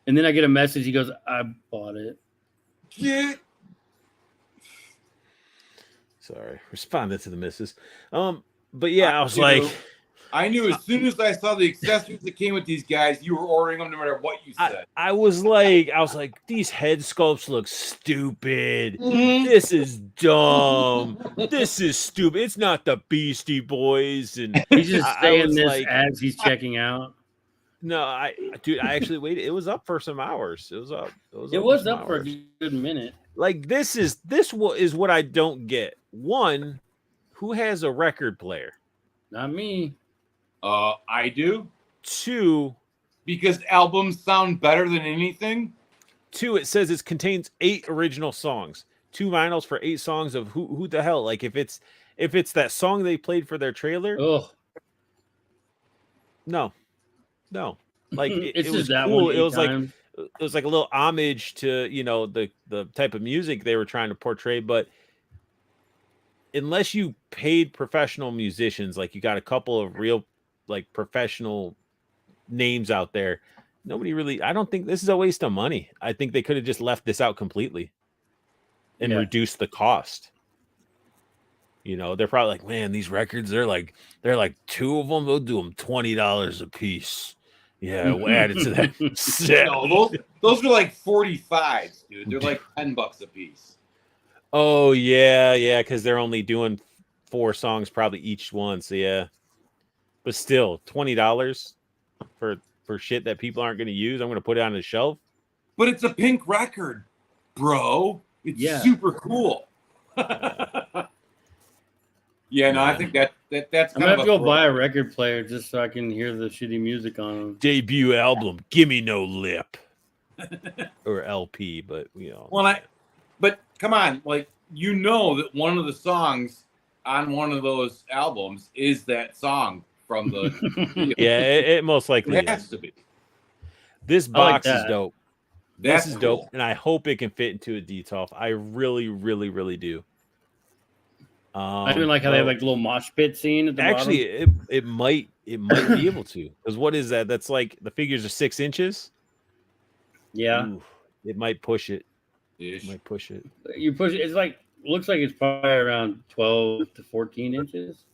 And then I get a message. He goes, I bought it. Get. Sorry, responded to the missus. But yeah, I was like, I knew as soon as I saw the accessories that came with these guys, you were ordering them no matter what you said. I was like, these head sculpts look stupid. This is dumb. This is stupid. It's not the Beastie Boys. And he's just saying this as he's checking out. No, dude, I actually waited. It was up for some hours. It was up. It was some up for a hours. good minute. Like this is what I don't get. One, who has a record player? Not me. I do. Two, Because albums sound better than anything. it says it contains 8 original songs. 2 vinyls for 8 songs of who the hell? Like if it's that song they played for their trailer. Oh, No. Like it's it was just that cool. one It was times. like a little homage to, the type of music they were trying to portray, but unless you paid professional musicians, like you got a couple of real like professional names out there, nobody really, I don't think this is a waste of money. I think they could have just left this out completely and Yeah. reduced the cost. They're probably like, man, these records, they're like 2 of them, they'll do them $20 a piece. Yeah, we'll add it to that set. No, those are like 45s, dude. They're like $10 a piece. Oh yeah, because they're only doing 4 songs probably each one. So yeah, but still $20 for shit that people aren't going to use. I'm going to put it on the shelf. But it's a pink record, bro. It's super cool. Yeah, no, I think that's I'm gonna have to go buy a record player just so I can hear the shitty music on them. Debut album, Gimme No Lip, or LP, but but come on, like that one of the songs on one of those albums is that song from the video. Yeah, it most likely It has is. to be. This box is that. dope. That's This is cool. dope, and I hope it can fit into a D-Top. I really, really, really do. I even like how they have like a little mosh pit scene at the actually bottom. it might be able to, because what is that? That's like the figures are 6 inches. Yeah. Ooh, it might push it. Ish. It might push it. You push it, it's like looks like it's probably around 12 to 14 inches.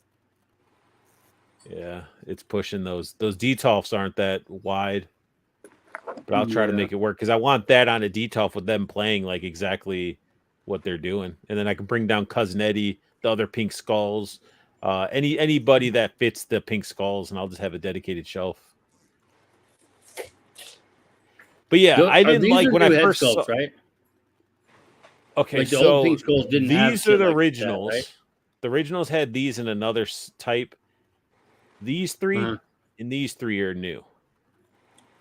Yeah, it's pushing those D-Tops aren't that wide, but I'll try to make it work, because I want that on a D-Top with them playing like exactly what they're doing, and then I can bring down Cousin Eddie, the other Pink Skulls, anybody that fits the Pink Skulls, and I'll just have a dedicated shelf. But yeah, I didn't like when I first saw. Right? Okay, like the so old Pink Skulls didn't have these are the like originals. that, right? The originals had these in another type. These 3 and these 3 are new.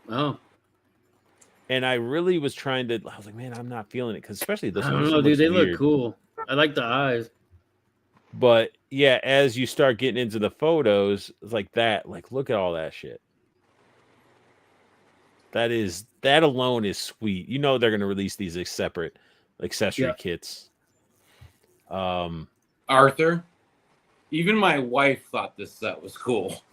Oh. And I really was trying to. I was like, man, I'm not feeling it, because especially this I one. don't know, dude. They weird. look cool. I like the eyes. But yeah, as you start getting into the photos, it's like that. Like, look at all that shit. That alone is sweet. They're gonna release these as separate accessory kits. Arthur, even my wife thought this set was cool.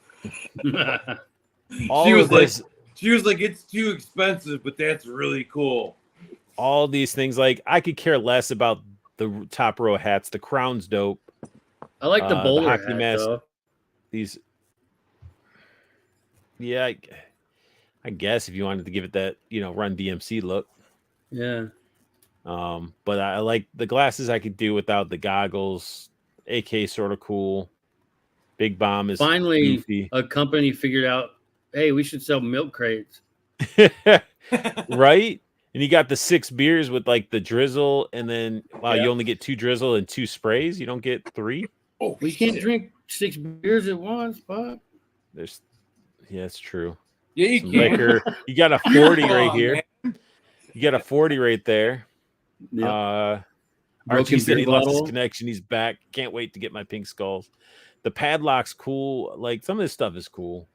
She was like, it's too expensive, but that's really cool. All these things, like, I could care less about the top row hats. The crown's dope. I like the bowler hockey hat, mask. though. These, yeah, I guess if you wanted to give it that, Run DMC look. Yeah. But I like the glasses. I could do without the goggles. AK sort of cool. Big Bomb is finally goofy. A company figured out, hey, we should sell milk crates. Right? And you got the 6 beers with like the drizzle, and then you only get 2 drizzle and 2 sprays. You don't get 3. Oh, we can't drink 6 beers at once, Bob. It's true. Yeah, you Some can. liquor. You got a 40 right here. Man. You got a 40 right there. Yep. Archie said he lost his connection. He's back. Can't wait to get my Pink Skulls. The padlock's cool. Like, some of this stuff is cool.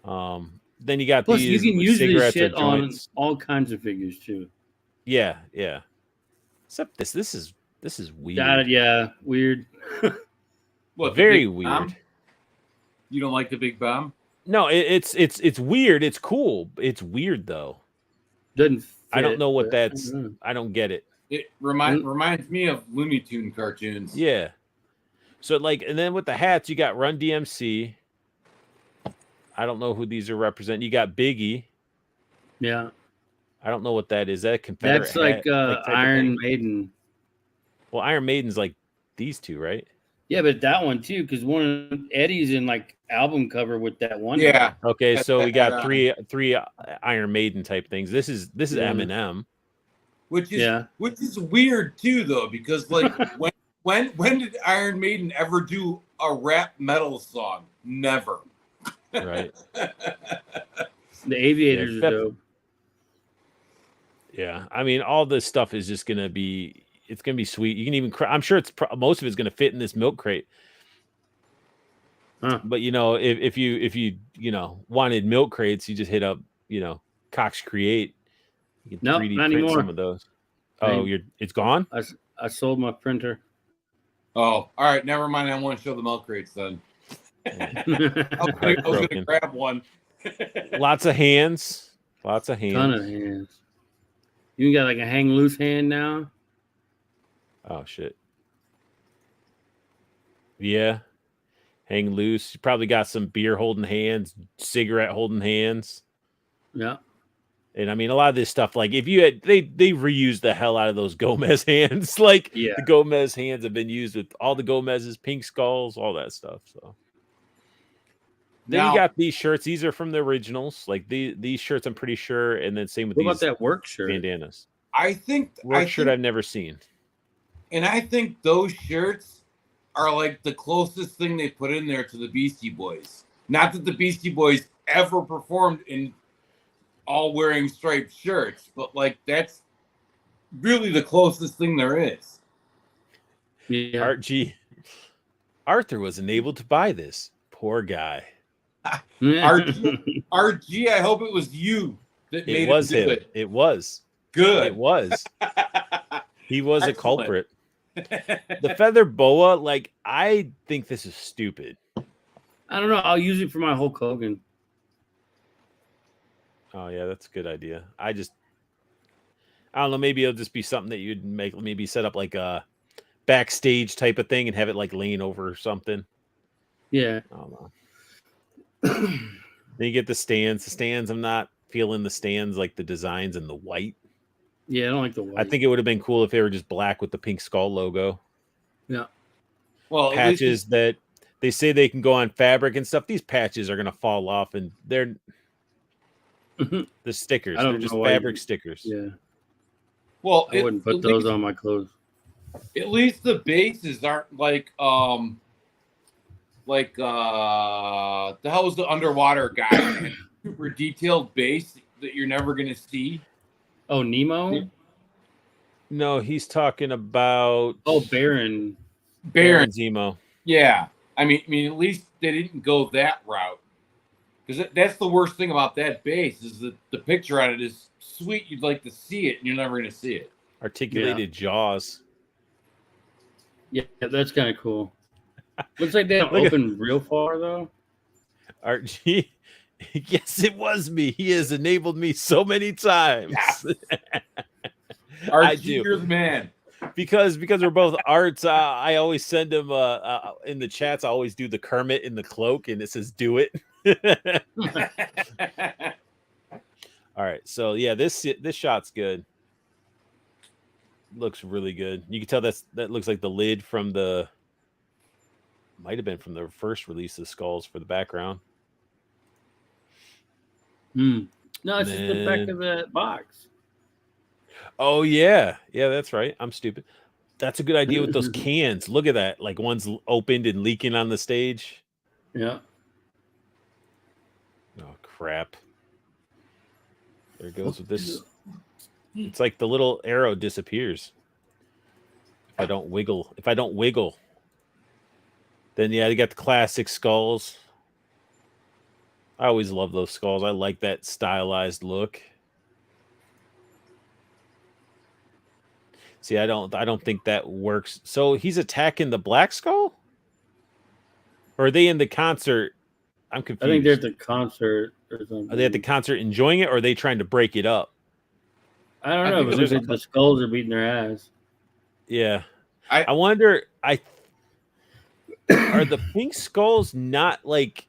Then you got Plus, these. you can use this shit on joints. all kinds of figures too. Yeah. Except this is weird. Weird. What, very weird. Bomb? You don't like the Big Bomb? No, it's weird. It's cool. It's weird though. Doesn't. I don't know what that's. I don't get it. It reminds me of Looney Tune cartoons. Yeah. So and then with the hats, you got Run DMC. I don't know who these are representing. You got Biggie. Yeah. I don't know what that is. That a Confederate That's like hat, Iron Maiden. Well, Iron Maiden's like these 2, right? Yeah, but that one too, because one of Eddie's in like album cover with that one. Yeah. Okay, so we got Uh, three Iron Maiden type things. This is Yeah. Eminem. which is Yeah. weird too, though, because like when did Iron Maiden ever do a rap metal song? Never. Right. The Aviators Yeah, are dope. Yeah, I mean, all this stuff is just gonna be. It's gonna be sweet. You can even. I'm sure it's most of it's gonna fit in this milk crate. Huh. But if you wanted milk crates, you just hit up Cox Create. You can Nope, 3D not print anymore. some of those. Oh, it's gone. I sold my printer. Oh, all right. Never mind. I want to show the milk crates then. I was gonna grab one. Lots of hands. Lots of hands. Ton of hands. You got like a hang loose hand now. Oh shit. Yeah. Hang loose. You probably got some beer holding hands, cigarette holding hands. Yeah. And I mean, a lot of this stuff, like if you had, they reused the hell out of those Gomez hands. Like Yeah. the Gomez hands have been used with all the Gomez's, Pink Skulls, all that stuff. So then Now, you got these shirts. These are from the originals. Like these shirts, I'm pretty sure. And then same with What these about that work shirt? bandanas. I think Work shirt I've never seen. And I think those shirts are like the closest thing they put in there to the Beastie Boys. Not that the Beastie Boys ever performed in all wearing striped shirts, but like that's really the closest thing there is. Yeah. Arthur was unable to buy this. Poor guy. RG, I hope it was you that made It was him do him. it. It was. Good. It was. He was Excellent. a culprit. The feather boa, like, I think this is stupid. I don't know. I'll use it for my Hulk Hogan. Oh yeah, that's a good idea. I don't know. Maybe it'll just be something that you'd maybe set up like a backstage type of thing and have it like laying over or something. Yeah. I don't know. Then you get the stands. The stands, I'm not feeling the stands like the designs in the white. Yeah, I don't like the white. I think it would have been cool if they were just black with the pink skull logo. Yeah. Well, Patches that they say they can go on fabric and stuff. These patches are gonna fall off, and they're the stickers. I don't They're just know why fabric stickers. Yeah. well, I wouldn't put those on my clothes. At least the bases aren't like the hell was the underwater guy? Super detailed base that you're never gonna see. Oh, Nemo? No, he's talking about Baron. Baron. Zemo. Yeah. I mean, at least they didn't go that route. Because that's the worst thing about that base is that the picture on it is sweet. You'd like to see it, and you're never going to see it. Articulated jaws. Yeah, that's kind of cool. Looks like they don't open real far, though. RG. Yes, it was me. He has enabled me so many times. Yes. I RG, do. you're the man. Because we're both arts, I always send him in the chats. I always do the Kermit in the cloak, and it says "Do it." All right, so yeah, this shot's good. Looks really good. You can tell that looks like the lid from the might have been from the first release of Skulls for the background. No, it's just the back of that box. Oh yeah, that's right. I'm stupid. That's a good idea with those cans. Look at that, like one's opened and leaking on the stage. Yeah. Oh crap! There it goes with this. It's like the little arrow disappears. If I don't wiggle, then yeah, you got the classic skulls. I always love those skulls. I like that stylized look. See, I don't think that works. So he's attacking the Black Skull? Or are they in the concert? I'm confused. I think they're at the concert or something. Are they at the concert enjoying it, or are they trying to break it up? I don't know, but it looks like the skulls are beating their ass. Yeah. I wonder, are the pink skulls not like...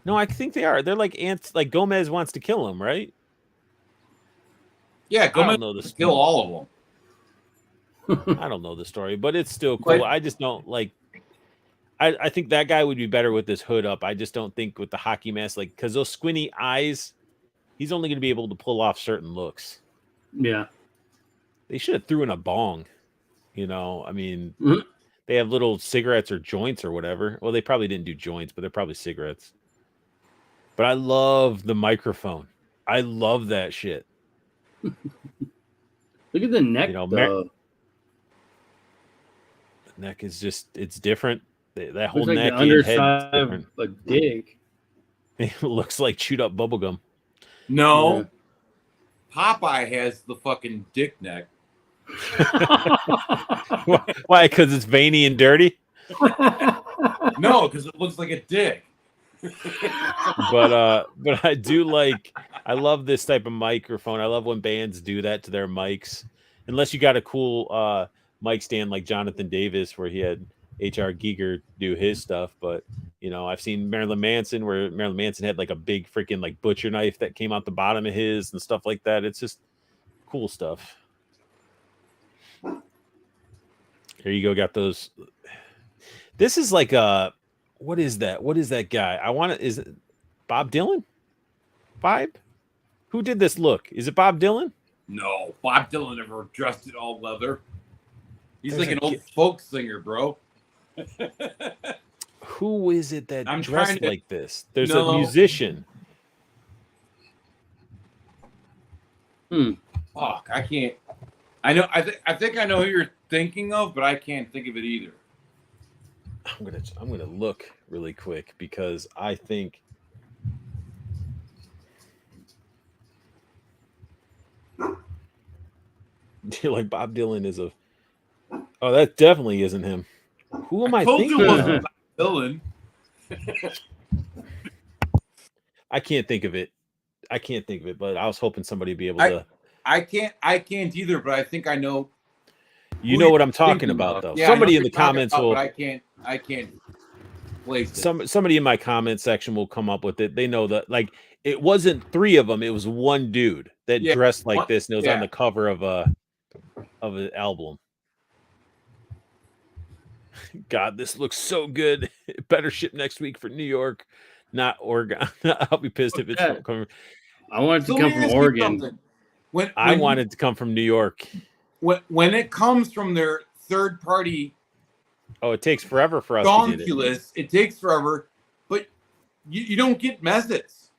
No, I think they are. They're like ants. Like Gomez wants to kill them, right? Yeah, Gomez wants to kill all of them. I don't know the story, but it's still cool. I just don't like... I think that guy would be better with his hood up. I just don't think with the hockey mask, like, because those squinty eyes, he's only going to be able to pull off certain looks. Yeah. They should have threw in a bong. You know, I mean, Mhm. they have little cigarettes or joints or whatever. Well, they probably didn't do joints, but they're probably cigarettes. But I love the microphone. I love that shit. Look at the neck, You know, though. The neck is just, it's different. That whole Looks like neck the and head is underside of different. a dick. It looks like chewed up bubblegum. No. Yeah. Popeye has the fucking dick neck. Why? Because it's veiny and dirty? No, because it looks like a dick. But I do like, I love this type of microphone. I love when bands do that to their mics. Unless you got a cool mic stand like Jonathan Davis, where he had H.R. Giger do his stuff. But you know, I've seen Marilyn Manson, where Marilyn Manson had like a big freaking like butcher knife that came out the bottom of his and stuff like that. It's just cool stuff. Here you go. Got those. This is like a, what is that? What is that guy? I want to, is it Bob Dylan? Vibe? Who did this look? Is it Bob Dylan? No, Bob Dylan never dressed in all leather. He's There's like an a old folk singer, bro. Who is it that I'm dressed trying to- like this? There's No. a musician. Fuck, I can't. I know. I think I know who you're thinking of, but I can't think of it either. I'm gonna look really quick because I think like Bob Dylan is a. Oh, that definitely isn't him. Who am I told you thinking? it of? wasn't Bob Dylan. I can't think of it. I can't think of it, but I was hoping somebody would be able to. I can't either, but I think I know. You who know you're what I'm talking thinking about, of. though. Yeah, I know Somebody who in the you're talking comments about, will. but I can't place it. Somebody in my comment section will come up with it. They know that, like, it wasn't three of them; it was one dude that Yeah, dressed like one- this, and it was yeah. on the cover of an album. God, this looks so good. It better ship next week for New York, not Oregon. I'll be pissed if it's Yeah. coming. I want it to So come let me from ask you Oregon. something. When I you- wanted to come from New York. when it comes from their third party Oh, it takes forever for us to get it. donkulous, it takes forever, but you don't get methods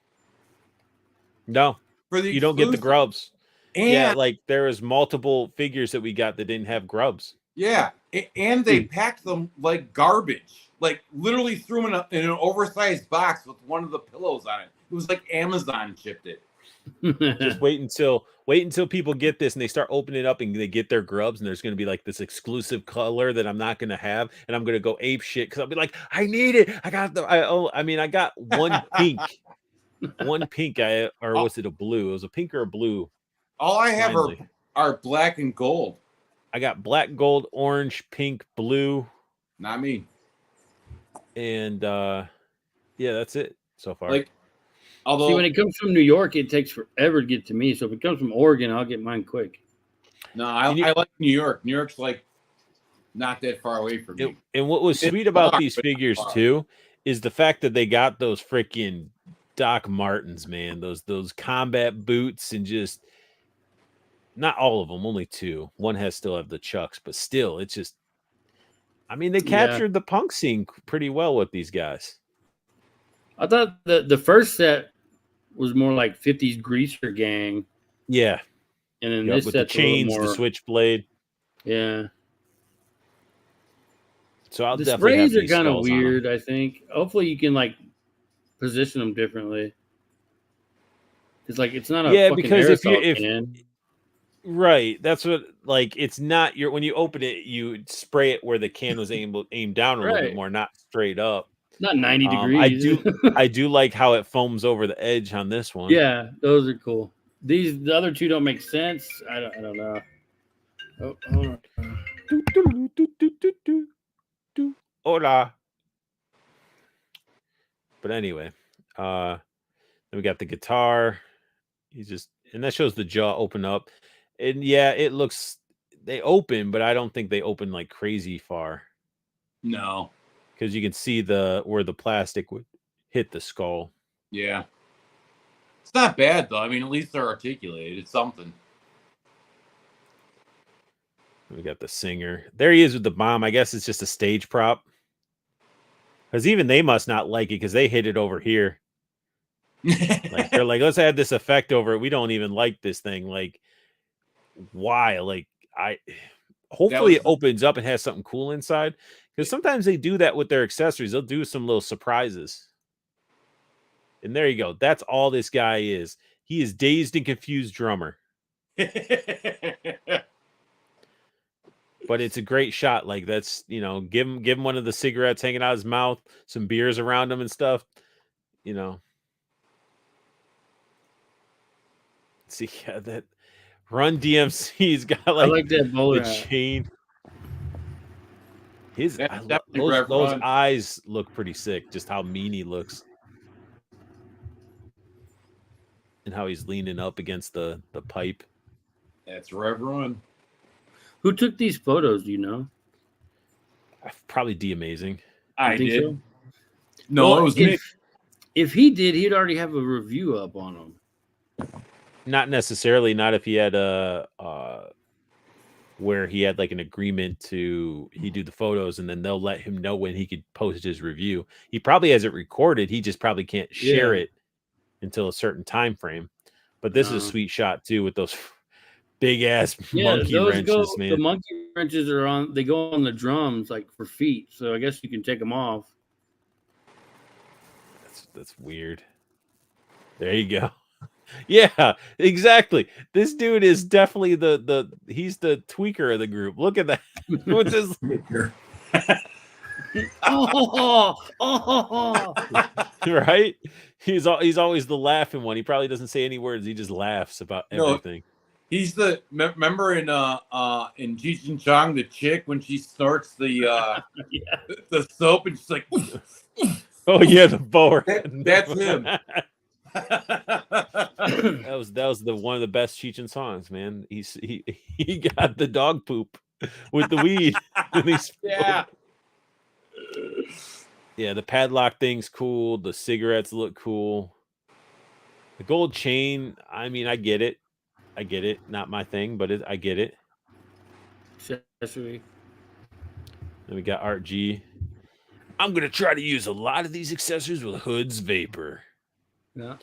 No, for the you don't get the exclusive. grubs. And Yeah, like there was multiple figures that we got that didn't have grubs. yeah, and they packed them like garbage. Like literally threw them in an oversized box with one of the pillows on it. It was like Amazon shipped it. Just wait until people get this and they start opening it up and they get their grubs, and there's going to be like this exclusive color that I'm not going to have, and I'm going to go ape shit because I'll be like, I need it. I got I got one pink, or was it a blue? It was a pink or a blue. All I have Finally. are black and gold. I got black, gold, orange, pink, blue, Not me. and yeah, that's it so far. Like, although See, when it comes from New York, it takes forever to get to me. So if it comes from Oregon, I'll get mine quick. no, I like New York. New York's like not that far away from me. And what was It's sweet about far, these but it's figures far. too is the fact that they got those freaking Doc Martens, man. Those combat boots, and just not all of them, only two. One has still have the Chucks, but still, it's just. I mean, they Yeah. captured the punk scene pretty well with these guys. I thought the first set was more like 50s greaser gang, Yeah, and then yep, this with the set's a little chains, the more, switchblade. yeah. So I'll The definitely have sprays are these kind of skulls on 'em. weird. I think. Hopefully, you can like position them differently. It's like it's not a Yeah, fucking because if aerosol can. Right, that's what, like, it's not your, when you open it, you spray it where the can was aimed down a little bit Right. more, not straight up. Not 90 I degrees. I do like how it foams over the edge on this one. Yeah, those are cool. The other two don't make sense. I don't know. Oh, hold on. Do, do, do, do, do, do, do, do. Hola. But anyway, then we got the guitar. And that shows the jaw open up. And yeah, it looks, they open, but I don't think they open like crazy far. No. because you can see where the plastic would hit the skull. Yeah. It's not bad, though. I mean, at least they're articulated. It's something. We got the singer. There he is with the bomb. I guess it's just a stage prop. Because even they must not like it because they hit it over here. Like they're like, let's add this effect over it. We don't even like this thing. Like, why? Like, hopefully it opens up and has something cool inside. Because sometimes they do that with their accessories. They'll do some little surprises. And there you go. That's all this guy is. He is dazed and confused drummer. But it's a great shot. Like that's, you know, give him one of the cigarettes hanging out his mouth, some beers around him and stuff. You know. See, yeah, that Run DMC's got like, I like that bowler the hat. chain. Those Run. eyes look pretty sick. Just how mean he looks. And how he's leaning up against the pipe. That's Rev Run. Who took these photos? Do you know? Probably D Amazing. I think did. so? No, Well, it was me. If he did, he'd already have a review up on him. Not necessarily. Not if he had where he had like an agreement to he do the photos and then they'll let him know when he could post his review. He probably has it recorded. He just probably can't share it until a certain time frame. But this is a sweet shot too with those big ass monkey wrenches, man. The monkey wrenches they go on the drums like for feet. So I guess you can take them off. That's weird. There you go. Yeah, exactly. This dude is definitely he's the tweaker of the group. Look at that. What's his right? He's always the laughing one. He probably doesn't say any words. He just laughs about everything. He's the remember in Cheech and Chong, the chick when she snorts the the soap and she's like, oh yeah, the bower. That's him. that was one of the best Cheech and songs, man. He got the dog poop with the weed. Yeah, the padlock thing's cool. The cigarettes look cool. The gold chain, I mean, I get it. Not my thing, but I get it. Accessory. Then we got Art G. I'm gonna try to use a lot of these accessories with Hood's Vapor. Yeah.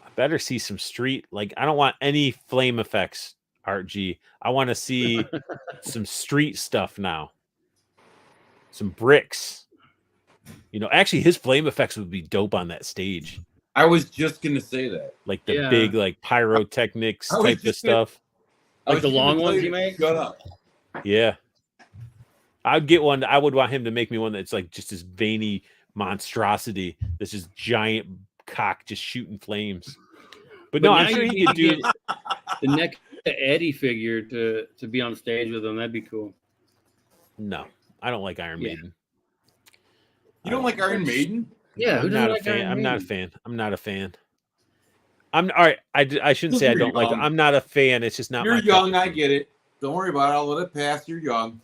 I better see some street. Like, I don't want any flame effects, Art G. I want to see some street stuff now. Some bricks. You know, actually, his flame effects would be dope on that stage. I was just gonna say that. Like the big, like pyrotechnics type of stuff. Like the long ones you make? Shut up. Yeah. I'd get one. I would want him to make me one that's like just this veiny monstrosity. This just giant cock just shooting flames. But no, I'm sure he could do the next Eddie figure to be on stage with him. That'd be cool. No, I don't like Iron Maiden. You don't like Iron Maiden? Yeah, I'm not a fan. I'm not a fan. I'm all right. I shouldn't say I don't like it. I'm not a fan. It's just not. You're young. I get it. Don't worry about it. I'll let it pass. You're young.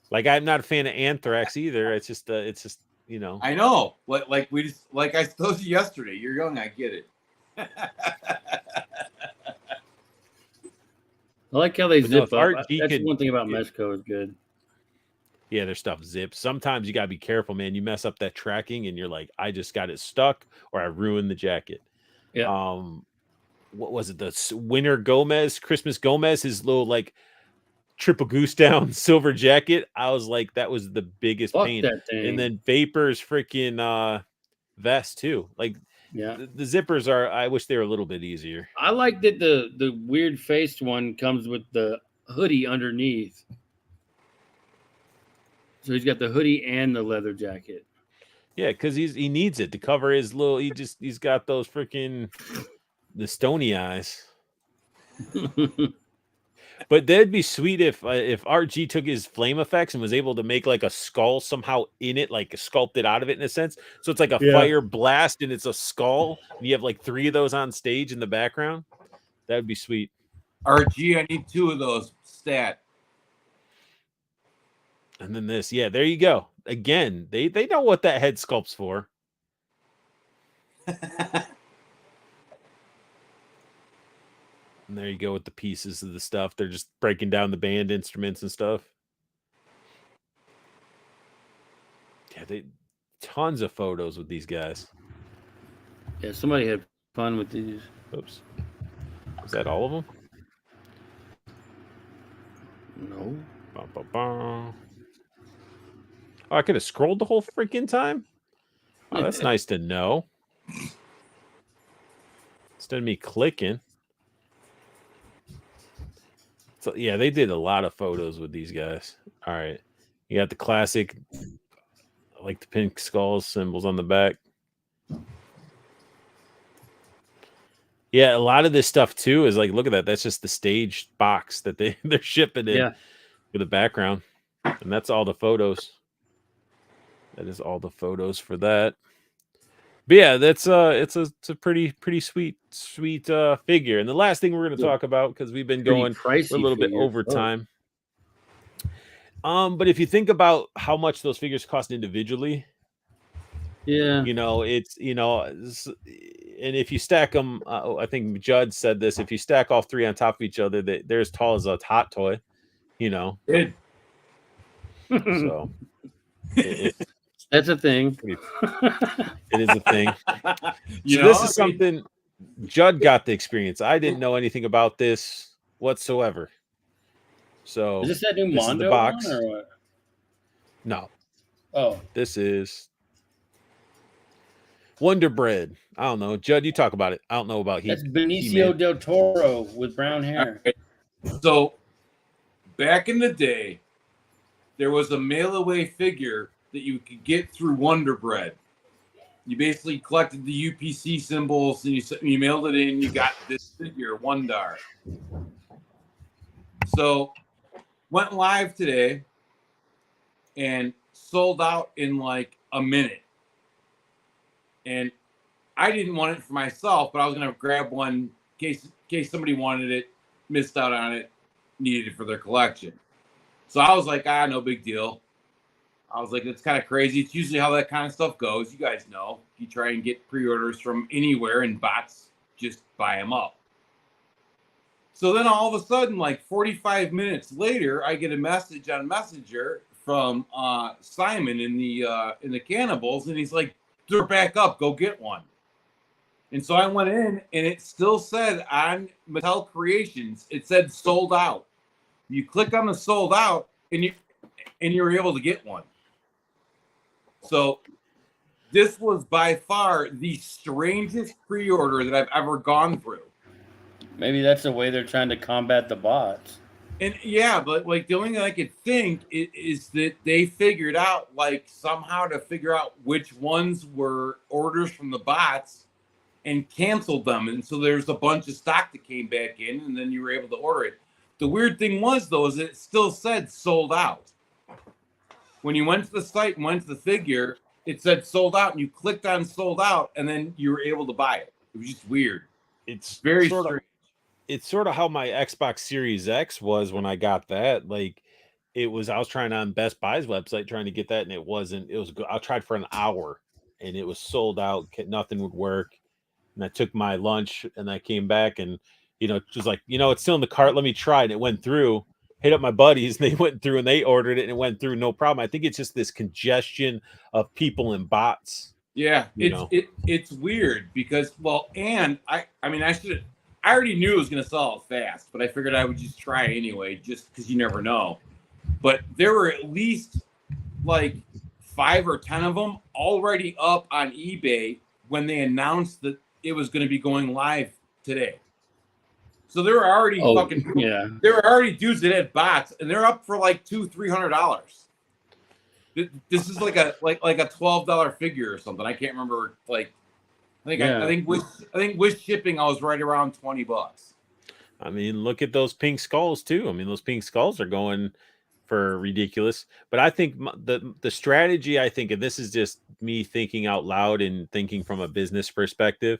Like, I'm not a fan of Anthrax either. It's just you know. I know. Like I told you yesterday. You're young. I get it. I like how they zip up. That's one thing about Meshco is good. Yeah, their stuff zips. Sometimes you gotta be careful, man. You mess up that tracking, and you're like, I just got it stuck, or I ruined the jacket. Yeah. What was it? The Christmas Gomez, his little like triple goose down silver jacket. I was like, that was the biggest pain. That thing. And then Vapor's freaking vest too. Like, yeah, the zippers are. I wish they were a little bit easier. I like that the weird faced one comes with the hoodie underneath. So he's got the hoodie and the leather jacket. Yeah, because he needs it to cover his little. He's got those freaking the stony eyes. But that'd be sweet if RG took his flame effects and was able to make like a skull somehow in it, like sculpted out of it in a sense. So it's like a fire blast and it's a skull. And you have like 3 of those on stage in the background. That'd be sweet. RG, I need 2 of those. Stat. And then this, yeah, there you go. again, they know what that head sculpt's for. And there you go with the pieces of the stuff. They're just breaking down the band instruments and stuff. Yeah, they tons of photos with these guys. Yeah, somebody had fun with these. Oops. Was that all of them? No. Oh, I could have scrolled the whole freaking time. Oh, that's nice to know. Instead of me clicking. So yeah, they did a lot of photos with these guys. All right. You got the classic, like the pink skulls symbols on the back. Yeah, a lot of this stuff too is like, look at that. That's just the staged box that they're shipping in with the background. And that's all the photos. That is all the photos for that. But yeah, that's it's a pretty sweet figure. And the last thing we're going to talk about, because we've been going a little bit over time. But if you think about how much those figures cost individually, yeah, it's and if you stack them, I think Judd said this: if you stack all three on top of each other, they're as tall as a hot toy. Good. So that's a thing. It is a thing. So this is something Judd got the experience. I didn't know anything about this whatsoever. So is this that new this Mondo is the box. one or what? No. Oh, this is Wonder Bread. I don't know. Judd, you talk about it. I don't know about that's Benicio del Toro with brown hair. Okay. So back in the day, there was a mail-away figure that you could get through Wonder Bread. You basically collected the UPC symbols and you mailed it in. You got this figure, Wondar. So went live today and sold out in like a minute. And I didn't want it for myself, but I was gonna grab one in case somebody wanted it, missed out on it, needed it for their collection. So I was like, no big deal. I was like, it's kind of crazy. It's usually how that kind of stuff goes. You guys know. You try and get pre-orders from anywhere and bots just buy them up. So then all of a sudden, like 45 minutes later, I get a message on Messenger from Simon in the Cannibals, and he's like, they're back up, go get one. And so I went in, and it still said on Mattel Creations, it said sold out. You click on the sold out, and you were able to get one. So this was by far the strangest pre-order that I've ever gone through. Maybe that's the way they're trying to combat the bots. And yeah, but like the only thing I could think is that they figured out like somehow to figure out which ones were orders from the bots and canceled them. And so there's a bunch of stock that came back in, and then you were able to order it. The weird thing was, though, is it still said sold out. When you went to the site and went to the figure, it said sold out, and you clicked on sold out, and then you were able to buy it. It was just weird. It's very strange. It's sort of how my Xbox Series X was when I got that. Like, I was trying on Best Buy's website trying to get that, and it wasn't. It was good. I tried for an hour, and it was sold out. Nothing would work. And I took my lunch, and I came back, and just like, it's still in the cart. Let me try. And it went through. Hit up my buddies, and they went through, and they ordered it, and it went through no problem. I think it's just this congestion of people and bots. Yeah, it's weird because and I already knew it was going to sell out fast, but I figured I would just try anyway, just because you never know. But there were at least like 5 or 10 of them already up on eBay when they announced that it was going to be going live today. So there were already there were already dudes that had bots, and they're up for like $200-300. This is like a $12 figure or something. I can't remember. Like, I think with shipping, I was right around $20. I mean, look at those pink skulls too. I mean, those pink skulls are going for ridiculous. But I think the strategy, I think, and this is just me thinking out loud and thinking from a business perspective,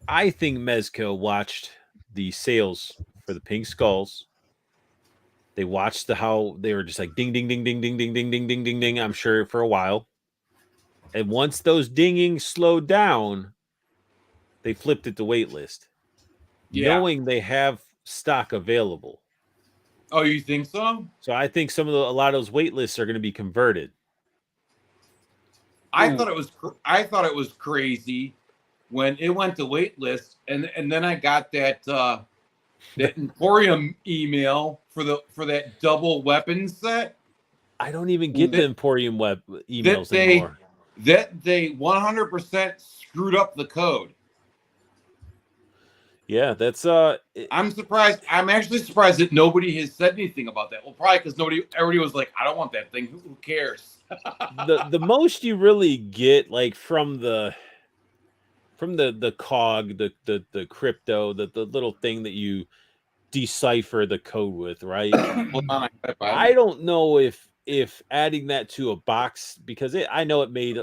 I think Mezco watched the sales for the pink skulls, They watched how they were just like ding, ding, ding, ding, ding, ding, ding, ding, ding, ding, ding. I'm sure for a while. And once those dinging slowed down, they flipped it to wait list, knowing they have stock available. Oh, you think so? So I think a lot of those wait lists are going to be converted. I thought it was crazy when it went to wait list, and then I got that Emporium email for that double weapon set. I don't even get the Emporium web emails anymore. That they 100% screwed up the code. Yeah, that's I'm surprised. I'm actually surprised that nobody has said anything about that. Well, probably because everybody was like, I don't want that thing. Who cares? the most you really get like from the cog, the crypto, the little thing that you decipher the code with, right? I don't know if adding that to a box, because I know it made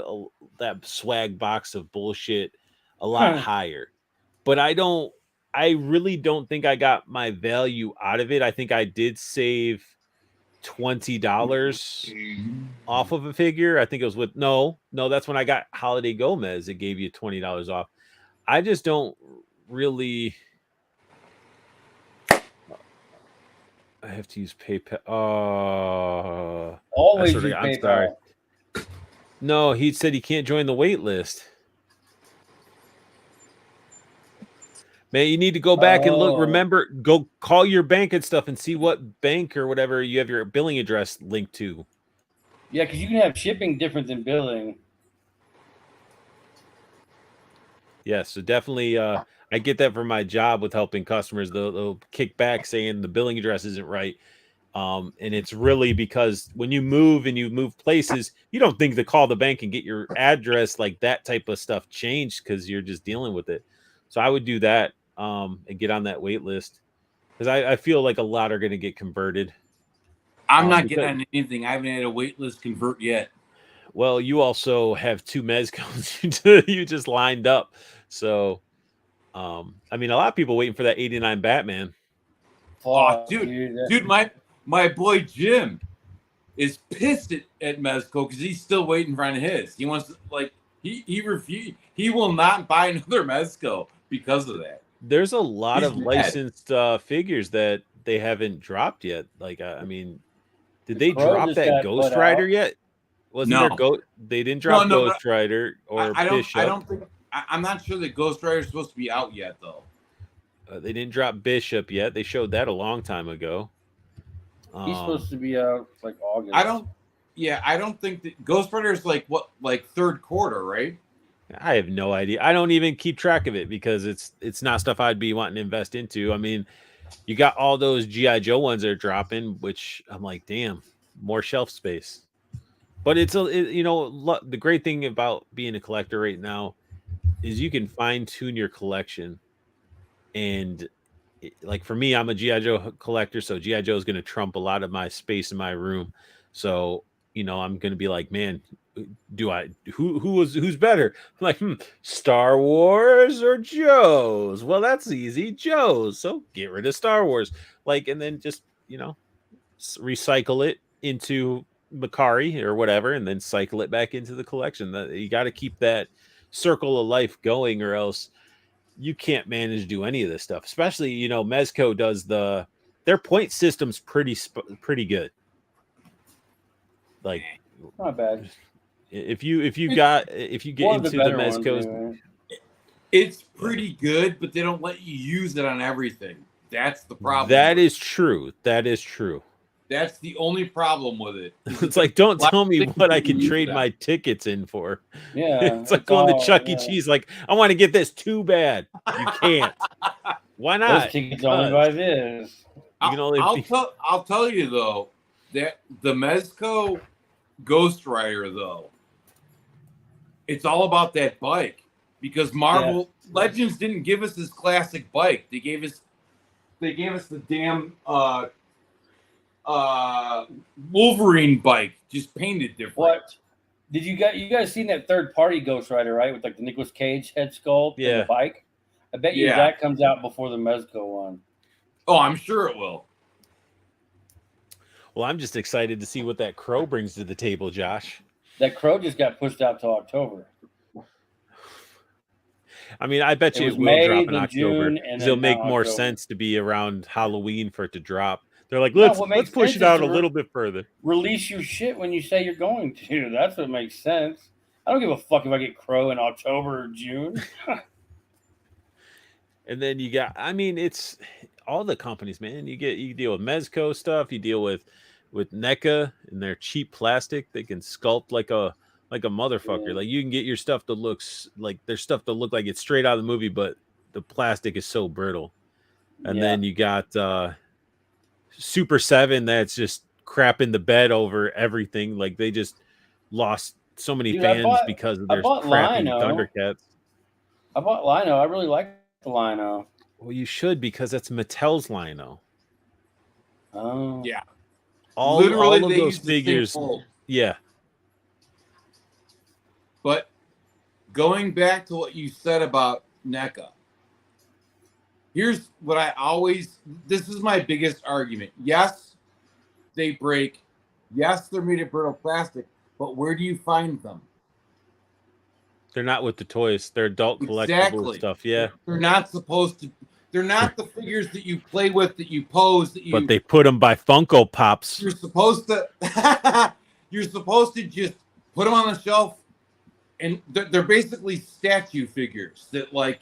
that swag box of bullshit a lot higher, but I really don't think I got my value out of it. I think I did save $20 off of a figure. I think it was with no, that's when I got Holiday Gomez. It gave you $20 off. I just don't really. I have to use PayPal. Always use PayPal. Sorry. No, he said he can't join the wait list. Man, you need to go back and look. Remember, go call your bank and stuff and see what bank or whatever you have your billing address linked to. Yeah, because you can have shipping different than billing. Yeah, so definitely I get that from my job with helping customers. They'll kick back saying the billing address isn't right. And it's really because when you move places, you don't think to call the bank and get your address, like that type of stuff, changed because you're just dealing with it. So I would do that and get on that wait list, because I feel like a lot are going to get converted. I'm not getting on anything. I haven't had a wait list convert yet. Well, you also have 2 Mezcos you just lined up. So, I mean, a lot of people waiting for that 89 Batman. Oh, dude, my boy Jim is pissed at Mezco because he's still waiting for his. He wants to, like, he refused. He will not buy another Mezco because of that. There's a lot of licensed figures that they haven't dropped yet. Like, I mean, did they drop that Ghost Rider yet? Wasn't there they didn't drop Ghost Rider or Bishop. I don't think. I'm not sure that Ghost Rider is supposed to be out yet, though. They didn't drop Bishop yet. They showed that a long time ago. He's supposed to be out like August. I don't think that Ghost Rider is like third quarter, right? I have no idea. I don't even keep track of it because it's not stuff I'd be wanting to invest into. I mean, you got all those G.I. Joe ones that are dropping, which I'm like, damn, more shelf space. But the great thing about being a collector right now is you can fine tune your collection. And like for me, I'm a G.I. Joe collector, so G.I. Joe is going to trump a lot of my space in my room. So, I'm going to be like, man, who's better? I'm like, Star Wars or Joe's? Well, that's easy, Joe's. So get rid of Star Wars, and then just recycle it into Macari or whatever, and then cycle it back into the collection. You got to keep that circle of life going, or else you can't manage to do any of this stuff. Especially, Mezco does their point system's pretty good. Like, not bad. If you get into the Mezcos, anyway. It's pretty good, but they don't let you use it on everything. That's the problem. That is true. That's the only problem with it. It's like, don't tell me what I can trade my tickets in for. Yeah. It's like going to Chuck E. Cheese. Like, I want to get this too bad. You can't. Why not? Those tickets only buy this. I'll tell you though, that the Mezco Ghost Rider though, it's all about that bike, because Marvel Legends didn't give us this classic bike. They gave us the damn Wolverine bike, just painted different. What? Did you guys seen that third party Ghost Rider, right? With like the Nicolas Cage head sculpt and the bike? I bet you that comes out before the Mezco one. Oh, I'm sure it will. Well, I'm just excited to see what that Crow brings to the table, Josh. That Crow just got pushed out to October. I mean, I bet It you was it will May, drop in then October June, and because then it'll make now more October. sense to be around Halloween for it to drop. They're like, No, let's what makes push sense it is out to a little bit further. Release your shit when you say you're going to. That's what makes sense. I don't give a fuck if I get Crow in October or June. And then you got, I mean, it's all the companies, man. You deal with Mezco stuff, you deal with NECA and their cheap plastic. They can sculpt like a motherfucker. Yeah. Like you can get your stuff that looks like their stuff that look like it's straight out of the movie, but the plastic is so brittle. And then you got Super 7 that's just crapping the bed over everything. Like they just lost so many Dude, fans because of their crappy Lino. Thundercats. I bought Lino. I really like the Lino. Well, you should because that's Mattel's Lino. Oh. Yeah. All Literally, of they those use the same figures. mold. Yeah. But going back to what you said about NECA, here's what this is my biggest argument. Yes, they break. Yes, they're made of brittle plastic, but where do you find them? They're not with the toys. They're adult collectible Exactly. stuff. Yeah. They're not supposed to. They're not the figures that you play with, that you pose, that you. But they put them by Funko Pops. You're supposed to. You're supposed to just put them on the shelf, and they're basically statue figures that like.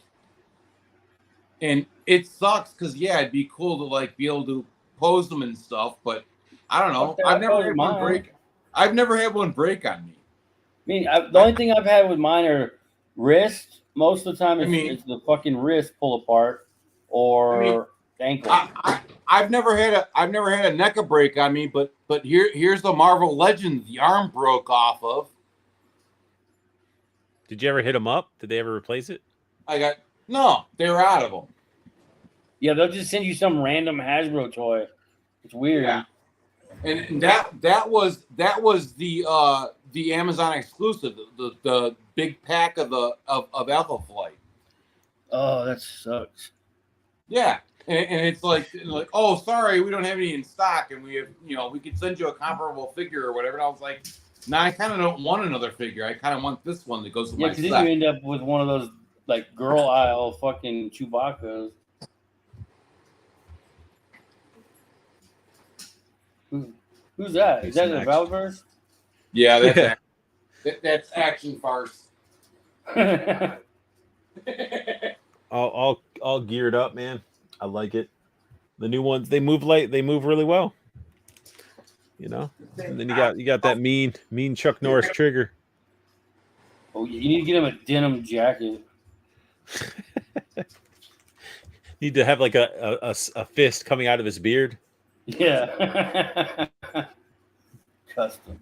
And it sucks because it'd be cool to like be able to pose them and stuff, but I don't know. Okay, I've never pose had one mine. break. I've never had one break on me. I mean, the only thing I've had with mine are wrist. Most of the time, it's the fucking wrist pull apart or ankle. I've never had a NECA break on me, but here's the Marvel Legends the arm broke off of. Did you ever hit them up? Did they ever replace it? No, they were out of them. Yeah, they'll just send you some random Hasbro toy. It's weird. Yeah. And that was the Amazon exclusive, the big pack of Alpha Flight. Oh, that sucks. Yeah, and it's like, oh, sorry, we don't have any in stock, and we have, we could send you a comparable figure or whatever. And I was like, nah, I kind of don't want another figure. I kind of want this one that goes with my set. Yeah, because then you end up with one of those like girl aisle fucking Chewbacca's. Who's that? Is that the Valverse? Yeah, that's Action Farce. all geared up, man. I like it. The new ones, they move light. They move really well. And then you got that mean Chuck Norris trigger. Oh, you need to get him a denim jacket. Need to have like a fist coming out of his beard. Yeah. Custom.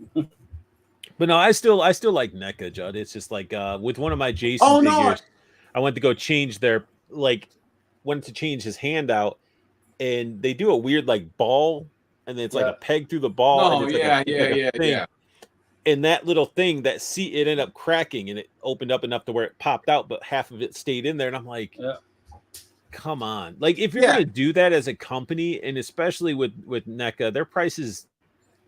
But no, I still like NECA, Judd. It's just like with one of my Jason figures, I went to go change wanted to change his hand out, and they do a weird like ball, and then it's like a peg through the ball. Yeah. And that little thing, that seat, it ended up cracking, and it opened up enough to where it popped out, but half of it stayed in there. And I'm like, come on. Like, if you're going to do that as a company, and especially with NECA, their prices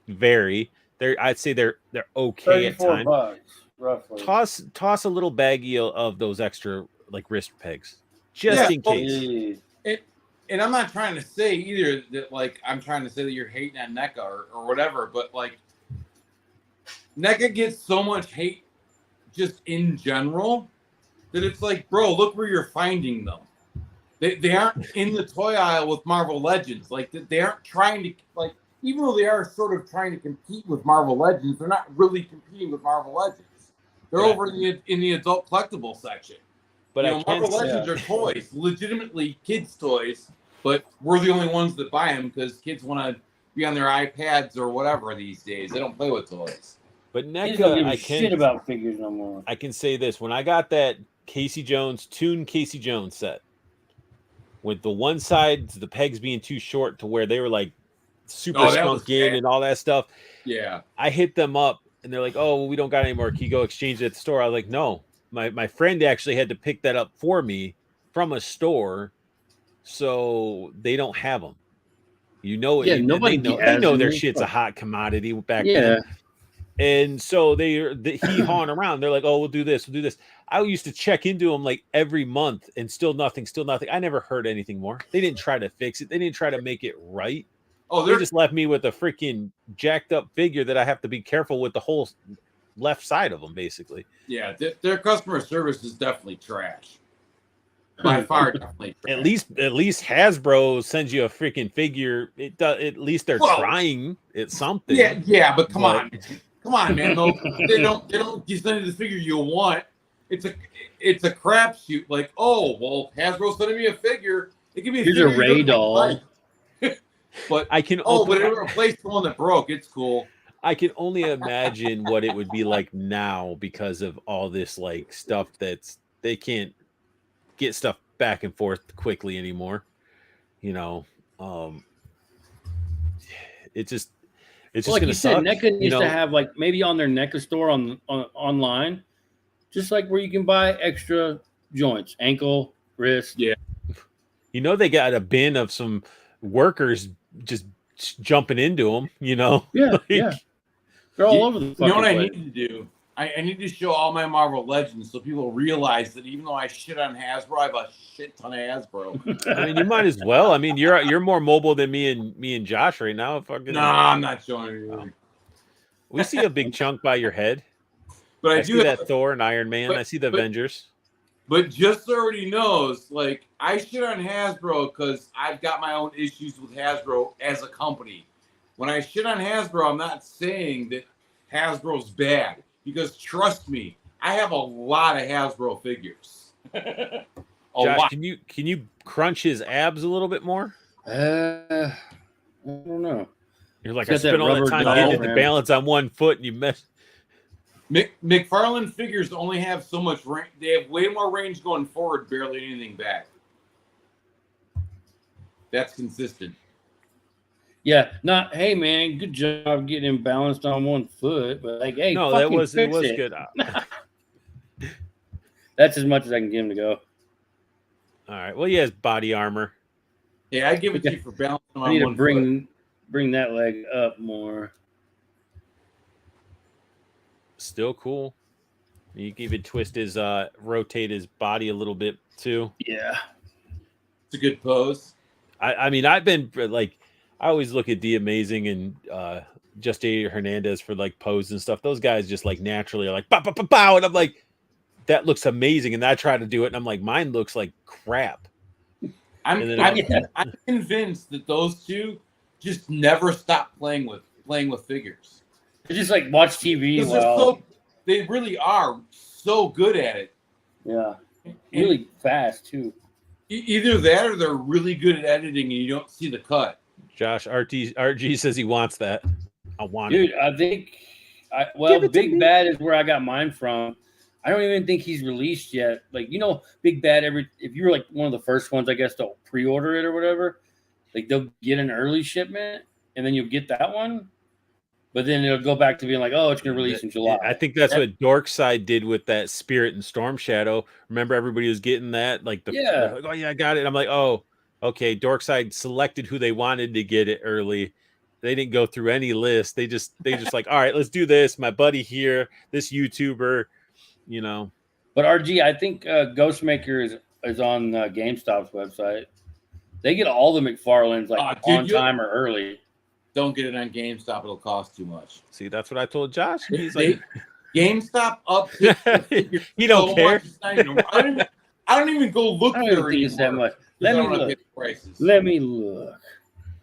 vary. I'd say they're okay at times. $34, roughly. Toss a little baggie of those extra like wrist pegs, just in case. And I'm not trying to say either that like I'm trying to say that you're hating on NECA or whatever, but like NECA gets so much hate just in general that it's like, bro, look where you're finding them. They aren't in the toy aisle with Marvel Legends. Like they aren't trying to like, even though they are sort of trying to compete with Marvel Legends, they're not really competing with Marvel Legends. They're over in the adult collectible section. But Marvel Legends are toys, legitimately kids' toys, but we're the only ones that buy them because kids want to be on their iPads or whatever these days. They don't play with toys. But NECA, don't give a shit about figures no more. I can say this: when I got that Casey Jones set, with the one side, the pegs being too short to where they were like super sunk in and all that stuff. Yeah, I hit them up and they're like, "Oh, well, we don't got any more. Can you go exchange it at the store?" I was like, "No." My friend actually had to pick that up for me from a store, so they don't have them. You know, Yeah, nobody they know their has shit's a any- hot commodity back Yeah. then. And so he hawing around. They're like, oh, we'll do this, we'll do this. I used to check into them like every month, and still nothing. I never heard anything more. They didn't try to fix it. They didn't try to make it right. Oh, They just left me with a freaking jacked up figure that I have to be careful with the whole left side of them, basically. yeah, their customer service is definitely trash. By far, definitely trash. At least Hasbro sends you a freaking figure. It does. At least they're trying. It's something. Yeah, but come on, man. No, they don't. You send you the figure you want. It's a crapshoot. Like, oh well, Hasbro sending me a figure. It can be a Here's figure a Ray doll. But I can. but it replaced the one that broke. It's cool. I can only imagine what it would be like now because of all this like stuff they can't get stuff back and forth quickly anymore. You know, it's just like gonna you said, suck. NECA used to have like maybe on their NECA store on online, just like where you can buy extra joints, ankle, wrist. Yeah. You know, they got a bin of some workers just jumping into them. You know, Yeah, yeah. They're all over the. You know what I place. need to do? I need to show all my Marvel Legends so people realize that even though I shit on Hasbro, I have a shit ton of Hasbro. I mean, you might as well. I mean, you're more mobile than me and Josh right now. No, I'm not showing you. We see a big chunk by your head. But I do see have, that Thor and Iron Man. I see the Avengers. But just so everybody knows, like, I shit on Hasbro because I've got my own issues with Hasbro as a company. When I shit on Hasbro, I'm not saying that Hasbro's bad. Because trust me, I have a lot of Hasbro figures. Josh, lot. can you crunch his abs a little bit more? I don't know. You're like, He's I got spent that all that rubber time doll, getting it to man. balance on one foot, and you mess. McFarlane figures only have so much range. They have way more range going forward, barely anything back. That's consistent. Yeah, not hey man, good job getting him balanced on one foot, but like hey, No, that was fix it. good. That's as much as I can get him to go. All right. Well, he has body armor. Yeah, I give it to you for balancing I on need to one foot. bring that leg up more. Still cool. You can even twist his rotate his body a little bit too. Yeah. It's a good pose. I mean, I've been like, I always look at The Amazing and Just A. Hernandez for like pose and stuff. Those guys just like naturally are like pow, pow, pow, pow, and I'm like, that looks amazing. And I try to do it, and I'm like, mine looks like crap. I'm convinced that those two just never stop playing with figures. They just like watch TV while They really are so good at it. yeah, really fast too. Either that or they're really good at editing and you don't see the cut. Josh, RG says he wants that. I want Dude, it. I think Big Bad is where I got mine from. I don't even think he's released yet. Like, you know, Big Bad, if you were like one of the first ones, I guess, to pre-order it or whatever, like they'll get an early shipment and then you'll get that one. But then it'll go back to being like, oh, it's going to release in July. I think that's what Dorkside did with that Spirit and Storm Shadow. Remember, everybody was getting that? Like, like, oh, yeah, I got it. I'm like, oh, okay. Dorkside selected who they wanted to get it early. They didn't go through any list. They just like, all right, let's do this. My buddy here, this YouTuber, you know. But RG, I think Ghostmaker is on GameStop's website. They get all the McFarlanes like on time or early. Don't get it on GameStop; it'll cost too much. See, that's what I told Josh. He's like, GameStop up. He don't care. I don't even go look I there don't think it's that anymore. much. Let me look. Let me look.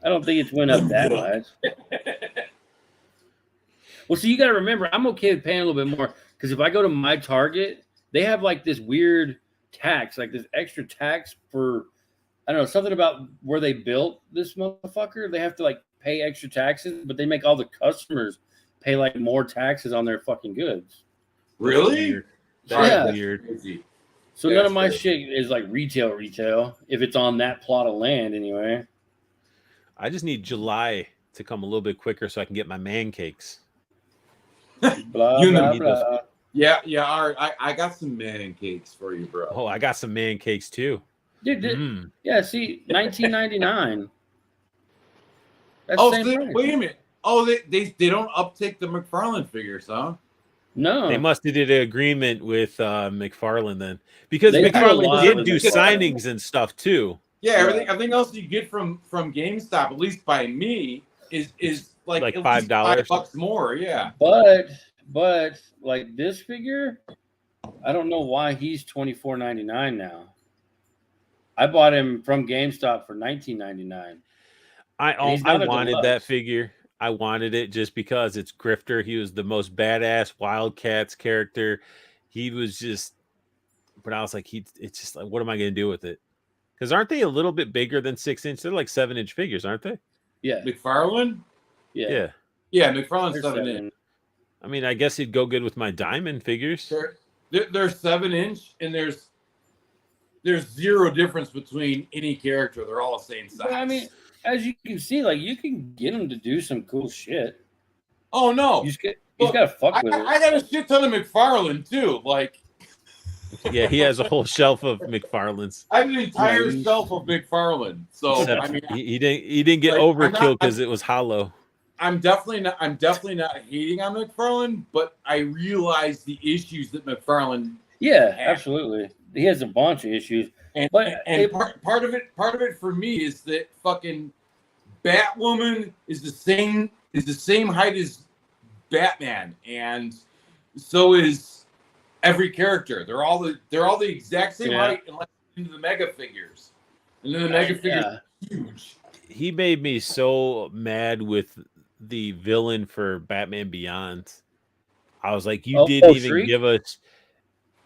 I don't think it's went up that much. Well, so you got to remember, I'm okay with paying a little bit more because if I go to my Target, they have like this weird tax, like this extra tax for, I don't know, something about where they built this motherfucker. They have to like pay extra taxes, but they make all the customers pay like more taxes on their fucking goods. Really? That's weird. So none of my shit is like retail, if it's on that plot of land anyway. I just need July to come a little bit quicker so I can get my man cakes. Blah, blah, blah. Yeah. I got some man cakes for you, bro. Oh, I got some man cakes too. Dude, yeah, see, 1999. That's Oh, the same price. wait a minute. Oh, they don't uptake the McFarlane figures, huh? No, They must have did an agreement with McFarlane then, because They do a McFarlane lot did with do McFarlane. signings and stuff too. Yeah, everything else you get from GameStop, at least by me, is like Like at least $5. $5 more. Yeah. but like this figure, I don't know why he's $24.99 now. I bought him from GameStop for $19.99. I wanted that figure. I wanted it just because it's Grifter. He was the most badass Wildcats character. He was just, but I was like, it's just like, what am I going to do with it? Because aren't they a little bit bigger than 6-inch? They're like 7-inch figures, aren't they? Yeah, McFarlane? yeah. McFarlane's They're 7-inch. I mean, I guess he'd go good with my diamond figures. They're 7-inch, and there's zero difference between any character. They're all the same size. But, I mean, as you can see, like you can get him to do some cool shit. Oh no, You just gotta fuck with it. I got a shit ton of McFarlane too. Like, Yeah, he has a whole shelf of McFarlane's. I have an entire shelf of McFarlane. So Except I mean, he didn't get like, overkill because it was hollow. I'm definitely not hating on McFarlane, but I realize the issues that McFarlane. Yeah, absolutely. He has a bunch of issues. And part of it for me is that fucking Batwoman is the same height as Batman, and so is every character. They're all the exact same height unless into the mega figures, and then the mega figures are huge. He made me so mad with the villain for Batman Beyond. I was like, you didn't even Shriek? give us.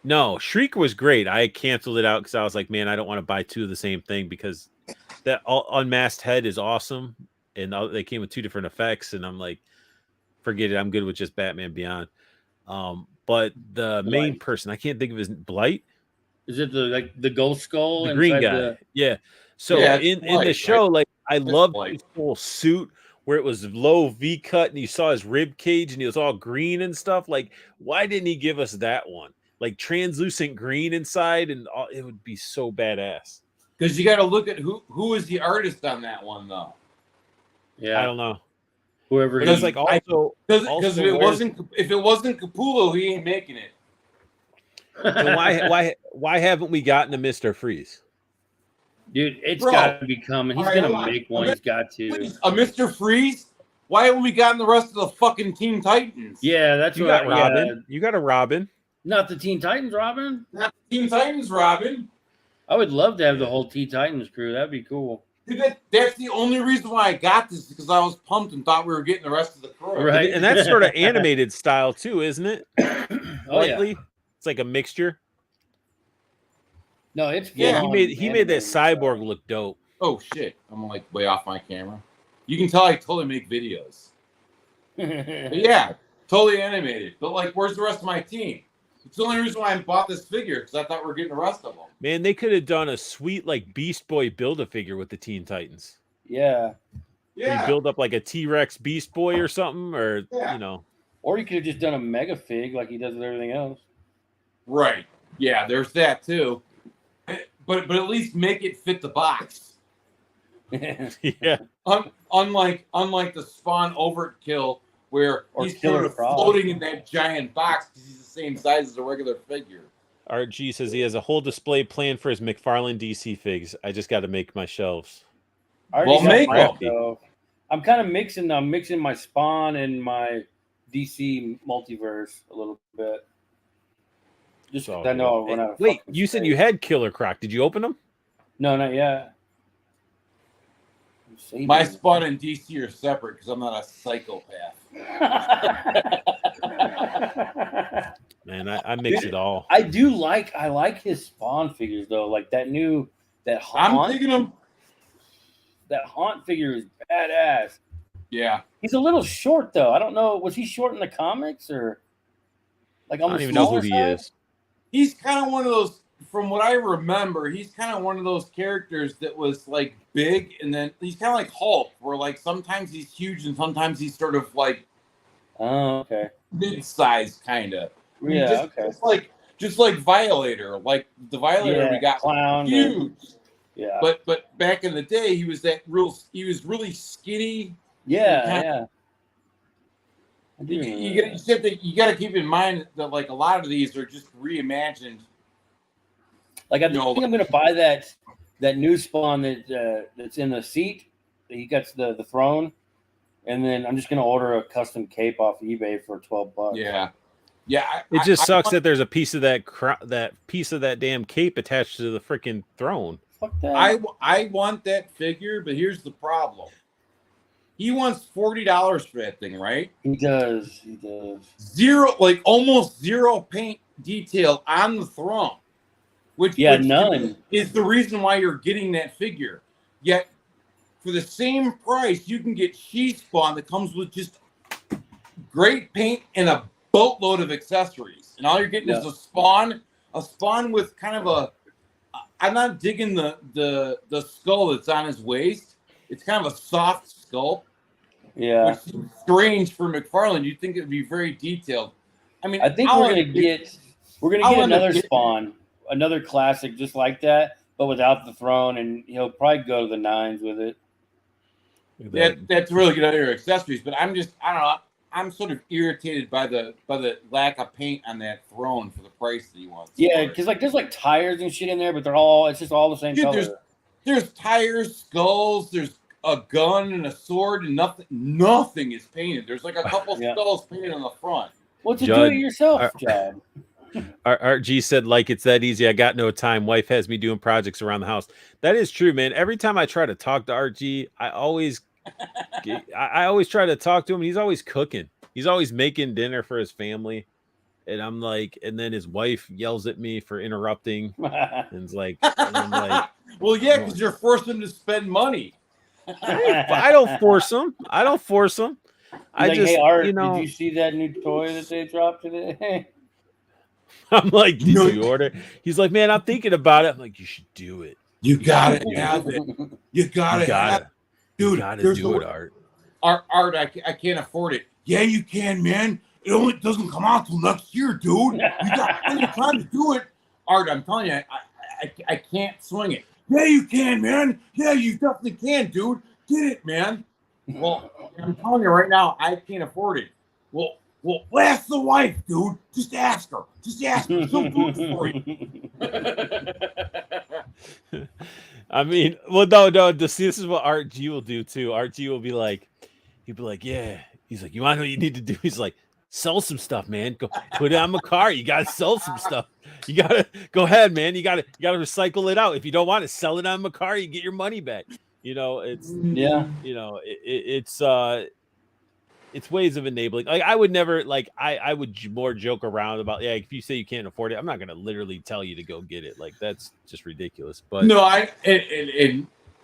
No, Shriek was great. I canceled it out because I was like, man, I don't want to buy two of the same thing because that unmasked head is awesome. And they came with two different effects. And I'm like, forget it. I'm good with just Batman Beyond. But the main person, I can't think of his Blight. Is it the ghost skull? The green guy. Yeah. So in the show, like I loved his whole suit where it was low V cut and you saw his rib cage and he was all green and stuff. Like, why didn't he give us that one? Like translucent green inside, and it would be so badass. Because you got to look at who is the artist on that one, though. Yeah, I don't know. Whoever. Because like also because if it wasn't Capullo, he ain't making it. So why haven't we gotten a Mr. Freeze? Dude, it's got to be coming. He's gonna make one. He's got to. A Mr. Freeze? Why haven't we gotten the rest of the fucking Teen Titans? Yeah, that's you what got Robin. Yeah. You got a Robin. Not the Teen Titans Robin. Not the Teen Titans Robin. I would love to have the whole Teen Titans crew. That'd be cool. Dude, that's the only reason why I got this because I was pumped and thought we were getting the rest of the crew. Right, and that's sort of animated style too, isn't it? Lightly. Yeah. It's like a mixture. No, it's he made that cyborg look dope. Oh shit! I'm like way off my camera. You can tell I totally make videos. Yeah, totally animated. But like, where's the rest of my team? It's the only reason why I bought this figure because I thought we were getting the rest of them. Man, they could have done a sweet like Beast Boy Build-A-Figure with the Teen Titans. Yeah. Yeah. You build up like a T-Rex Beast Boy or something, or you know. Or you could have just done a mega fig like he does with everything else. Right. Yeah, there's that too. But at least make it fit the box. Yeah. Unlike the Spawn Overkill where he's sort of floating in that giant box because he's the same size as a regular figure. RG says he has a whole display planned for his McFarlane DC figs. I just got to make my shelves. Well, make them. So I'm kind of mixing. I'm mixing my Spawn and my DC multiverse a little bit. Just I know I'll run out of. Wait, you said you had Killer Croc. Did you open them? No, not yet. My Spawn and DC are separate because I'm not a psychopath. Man, I mix it all. I like his Spawn figures though. Like that Haunt. I'm digging them. That Haunt figure is badass. Yeah. He's a little short though. I don't know. Was he short in the comics or like on I don't even know who he is. He's kind of one of those, from what I remember, he's kind of one of those characters that was like big and then he's kind of like Hulk, where like sometimes he's huge and sometimes he's sort of like mid-sized kind of. Yeah, just like Violator. Like the Violator we got clown huge. Yeah. But back in the day he was really skinny Yeah. You got to keep in mind that like a lot of these are just reimagined. Like I think I'm gonna buy that new Spawn that's in the seat. He gets the throne, and then I'm just gonna order a custom cape off eBay for $12. Yeah. It just sucks that there's a piece of that damn cape attached to the freaking throne. Fuck that. I want that figure, but here's the problem. He wants $40 for that thing, right? He does. Zero, like almost zero paint detail on the throne. Which none is the reason why you're getting that figure. Yet for the same price, you can get She-Spawn that comes with just great paint and a boatload of accessories. And all you're getting is a spawn with kind of a I'm not digging the skull that's on his waist. It's kind of a soft skull. Yeah. Which seems strange for McFarlane. You'd think it would be very detailed. I mean, I think we're gonna get another Spawn, another classic just like that, but without the throne, and he'll probably go to the 9s with it. That's really good other accessories, but I don't know. I'm sort of irritated by the lack of paint on that throne for the price that he wants. Yeah, because like there's like tires and shit in there, but it's just all the same color. There's tires, skulls, there's a gun and a sword, and nothing is painted. There's like a couple skulls painted on the front. What's a do-it-yourself job? Art G said, like, it's that easy. I got no time. Wife has me doing projects around the house. That is true, man. Every time I try to talk to Art G, I always try to talk to him. He's always cooking. He's always making dinner for his family. And I'm like, and then his wife yells at me for interrupting. And I'm like, well, yeah, because you're forcing him to spend money. I don't force him. I like, just, hey, Art, did you see that new toy that they dropped today? I'm like, did you order? He's like, man, I'm thinking about it. I'm like, you should do it. You gotta have it. You gotta have it. Dude, you gotta do it, Art. Art, I can't afford it. Yeah, you can, man. It only doesn't come out till next year, dude. You got plenty of time to do it. Art, I'm telling you, I can't swing it. Yeah, you can, man. Yeah, you definitely can, dude. Get it, man. Well, I'm telling you right now, I can't afford it. Well, ask the wife, dude. Just ask her. She'll do it for you. I mean, well, no. This is what Art G will do too. Art G will be like, yeah. He's like, you want to know what you need to do? He's like, sell some stuff, man. Go put it on my car. You gotta sell some stuff. You gotta go ahead, man. You gotta recycle it out. If you don't want to sell it on my car, you get your money back. It's it's ways of enabling. Like I would never I would more joke around about if you say you can't afford it, I'm not gonna literally tell you to go get it. Like that's just ridiculous. But no,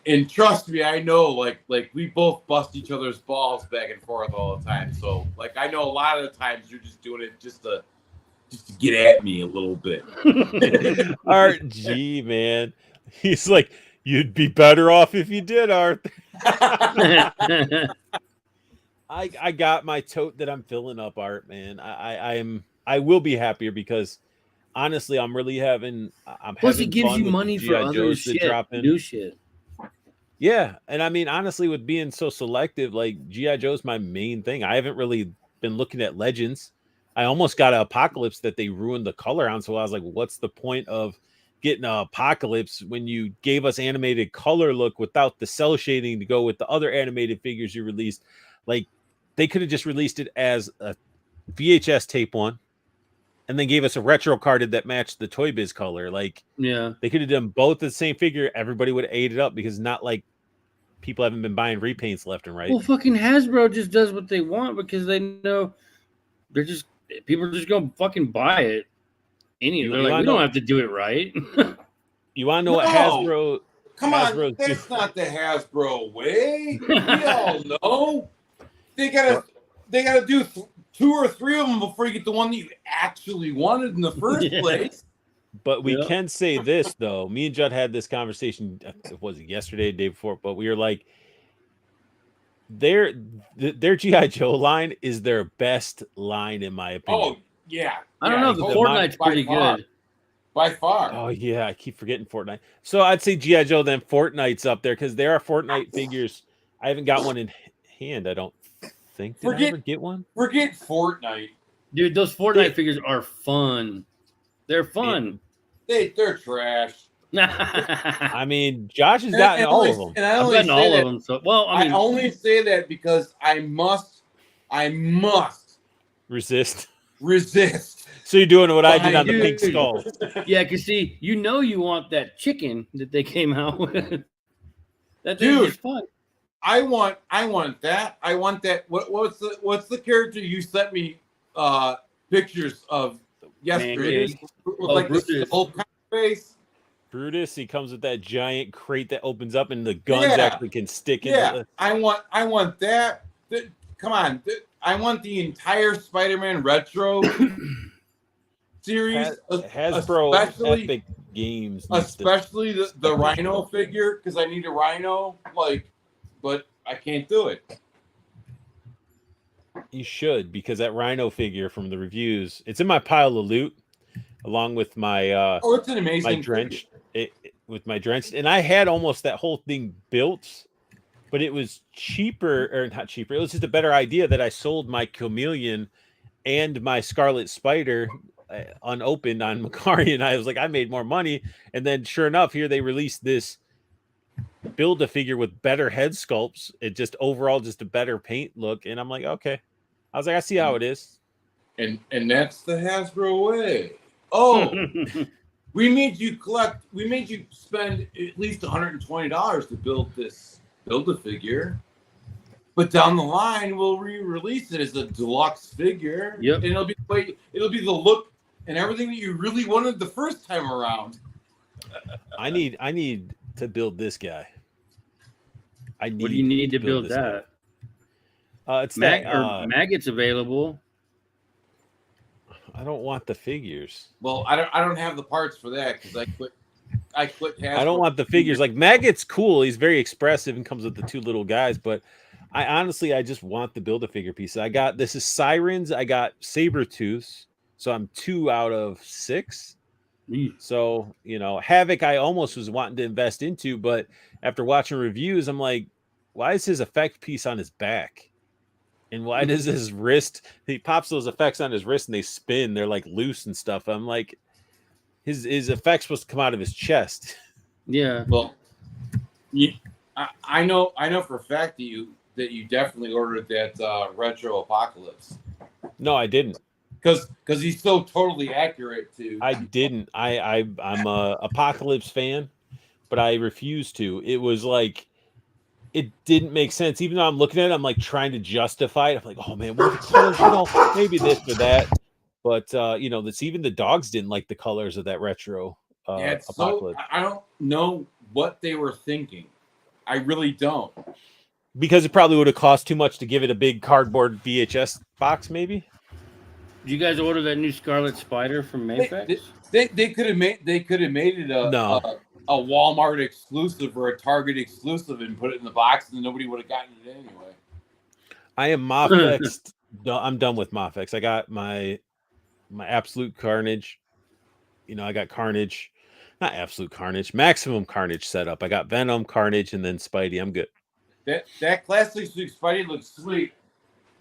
and trust me, I know like we both bust each other's balls back and forth all the time. So like I know a lot of the times you're just doing it just to get at me a little bit. Art G, man. He's like, you'd be better off if you did, Art. I got my tote that I'm filling up, Art, man. I will be happier because honestly, I'm having Plus, it gives you money for other shit, new shit. Yeah, and I mean, honestly, with being so selective, like G.I. Joe's my main thing. I haven't really been looking at Legends. I almost got an Apocalypse that they ruined the color on, so I was like, what's the point of getting an Apocalypse when you gave us animated color look without the cell shading to go with the other animated figures you released? Like, they could have just released it as a VHS tape one and then gave us a retro carded that matched the Toy Biz color. Like, yeah, they could have done both the same figure. Everybody would have ate it up because not like people haven't been buying repaints left and right. Well, fucking Hasbro just does what they want because they know people are just gonna fucking buy it. They're like, we don't have to do it right. You want to know what Hasbro? Come on, that's not the Hasbro way. We all know they gotta do 2 or 3 of them before you get the one that you actually wanted in the first place. But we can say this though. Me and Judd had this conversation. Was it yesterday, the day before? But we were like, their G.I. Joe line is their best line in my opinion. Oh yeah, I don't know. The Fortnite's pretty good by far. Oh yeah, I keep forgetting Fortnite. So I'd say G.I. Joe, then Fortnite's up there because there are Fortnite figures. I haven't got one in hand. I don't think. Did I ever get one? Forget Fortnite. Dude, those Fortnite figures are fun. They're fun. They're trash. I mean, Josh has gotten all of them. And I I've only gotten say all that, of them. So, well, I mean, I only say that because I must Resist. resist. So you're doing what I did on Dude. the pink skull. yeah, because see, you want that chicken that they came out with. That thing's Dude. just fun. I want that. I want that. What's the character you sent me pictures of yesterday? Like the old kind of face. Brutus, he comes with that giant crate that opens up and the guns actually can stick in. Yeah, I want that. Come on, I want the entire Spider-Man retro series. Hasbro Epic Games, especially the Rhino figure, because I need a Rhino. But I can't do it. You should, because that Rhino figure from the reviews, it's in my pile of loot, along with my it's an amazing my drenched with my drenched, and I had almost that whole thing built, but it was cheaper, or not cheaper. It was just a better idea that I sold my Chameleon and my Scarlet Spider unopened on Macari, and I was like, I made more money. And then sure enough, here they released this build a figure with better head sculpts. It just overall just a better paint look, and I'm like, okay. I was like, I see how it is. And that's the Hasbro way. Oh, we made you spend at least $120 to build a figure. But down the line, we'll re-release it as a deluxe figure. Yep. And it'll be the look and everything that you really wanted the first time around. I need to build this guy. What do you need to build that? It's Maggot's available. I don't want the figures. Well, I don't have the parts for that because I quit Hasbro. I don't want the figures. Like Maggot's cool. He's very expressive and comes with the two little guys, but I just want the Build-A-Figure piece. This is Sirens. I got Sabretooths. So I'm 2 out of 6. So, Havoc I almost was wanting to invest into, but after watching reviews, I'm like, why is his effect piece on his back? And why does his wrist, he pops those effects on his wrist and they spin, they're like loose and stuff. I'm like, his effect's supposed to come out of his chest. Yeah. Well, I know for a fact that you definitely ordered that Retro Apocalypse. No, I didn't. Because he's so totally accurate to. I didn't. I'm a Apocalypse fan, but I refused to. It was like, it didn't make sense. Even though I'm looking at it, I'm like trying to justify it. I'm like, oh man, what are the colors? Maybe this or that. But that's even the dogs didn't like the colors of that retro Apocalypse. So, I don't know what they were thinking. I really don't. Because it probably would have cost too much to give it a big cardboard VHS box, maybe. Did you guys order that new Scarlet Spider from Mayflex? They could have made it a Walmart exclusive or a Target exclusive and put it in the box, and nobody would have gotten it anyway. I am Mofex. I'm done with Mofex. I got my Absolute Carnage. I got Carnage, not Absolute Carnage, Maximum Carnage set up. I got Venom, Carnage, and then Spidey. I'm good. That classic Spidey looks sweet.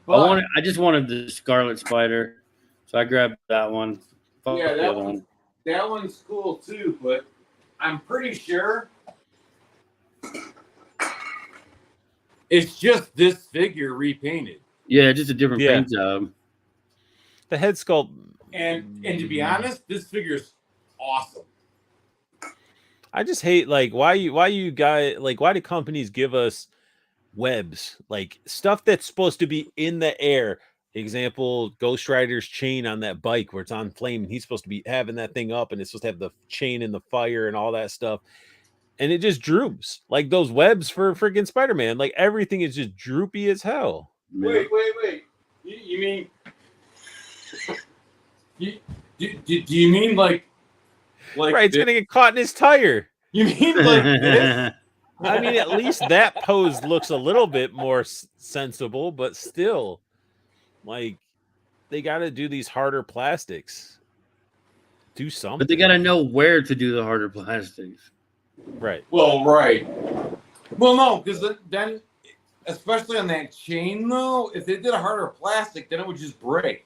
But I just wanted the Scarlet Spider, so I grabbed that one. Yeah, that one's cool too, but I'm pretty sure it's just this figure repainted. Yeah, just a different paint job. The head sculpt, and to be honest, this figure's awesome. I just hate why do companies give us webs, like stuff that's supposed to be in the air? Example, Ghost Rider's chain on that bike where it's on flame, and he's supposed to be having that thing up, and it's supposed to have the chain in the fire and all that stuff, and it just droops. Like those webs for freaking Spider-Man, like everything is just droopy as hell. Wait. You mean? Do you mean like right? It's gonna get caught in his tire. You mean like this? I mean, at least that pose looks a little bit more sensible, but still, like, they got to do these harder plastics. Do something. But they got to know where to do the harder plastics. Right. Well, right. Well, no, because then especially on that chain though, if they did a harder plastic, then it would just break.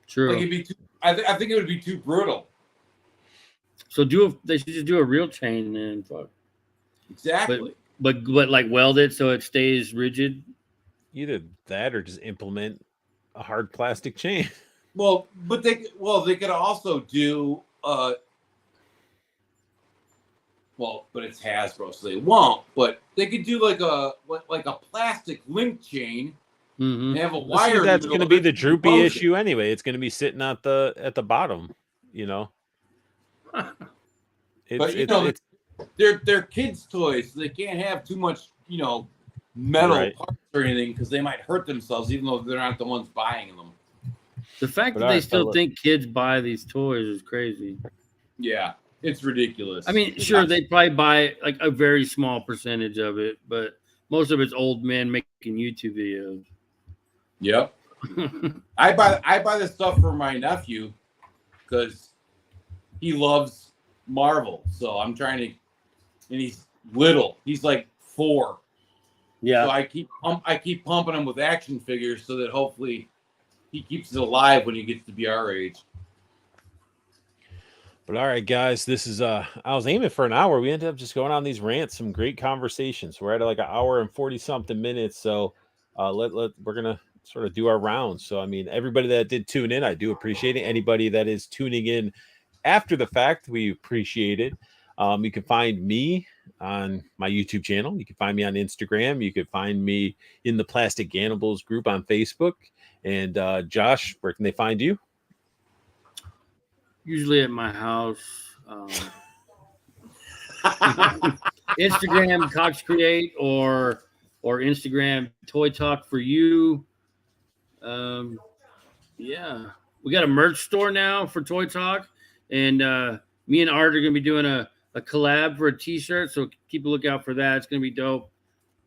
True. Like it'd be too, I think it would be too brittle. So they should just do a real chain then. Fuck. Exactly. But like weld it so it stays rigid. Either that or just implement a hard plastic chain. Well, but they could also do well, but it's Hasbro, so they won't. But they could do like a plastic link chain and have a wire. See, that's going to be the droopy issue anyway. It's going to be sitting at the bottom, you know. But they're kids' toys, so they can't have too much, metal parts or anything because they might hurt themselves, even though they're not the ones buying them. The fact that they still think kids buy these toys is crazy. Yeah, it's ridiculous. I mean, sure, they probably buy like a very small percentage of it, but most of it's old men making YouTube videos. Yep. I buy this stuff for my nephew because he loves Marvel. So I'm trying to, and he's little. He's like 4. Yeah. So I keep pumping him with action figures so that hopefully he keeps it alive when he gets to be our age. But all right, guys, this is I was aiming for an hour. We ended up just going on these rants, some great conversations. We're at like an hour and 40 something minutes. So we're gonna sort of do our rounds. So I mean, everybody that did tune in, I do appreciate it. Anybody that is tuning in after the fact, we appreciate it. You can find me on my YouTube channel. You can find me on Instagram. You can find me in the Plastic Cannibals group on Facebook. And Josh, where can they find you? Usually at my house. Instagram, Cox Create, or Instagram, Toy Talk for You. Yeah. We got a merch store now for Toy Talk. And me and Art are going to be doing a collab for a t-shirt. So keep a lookout for that. It's going to be dope.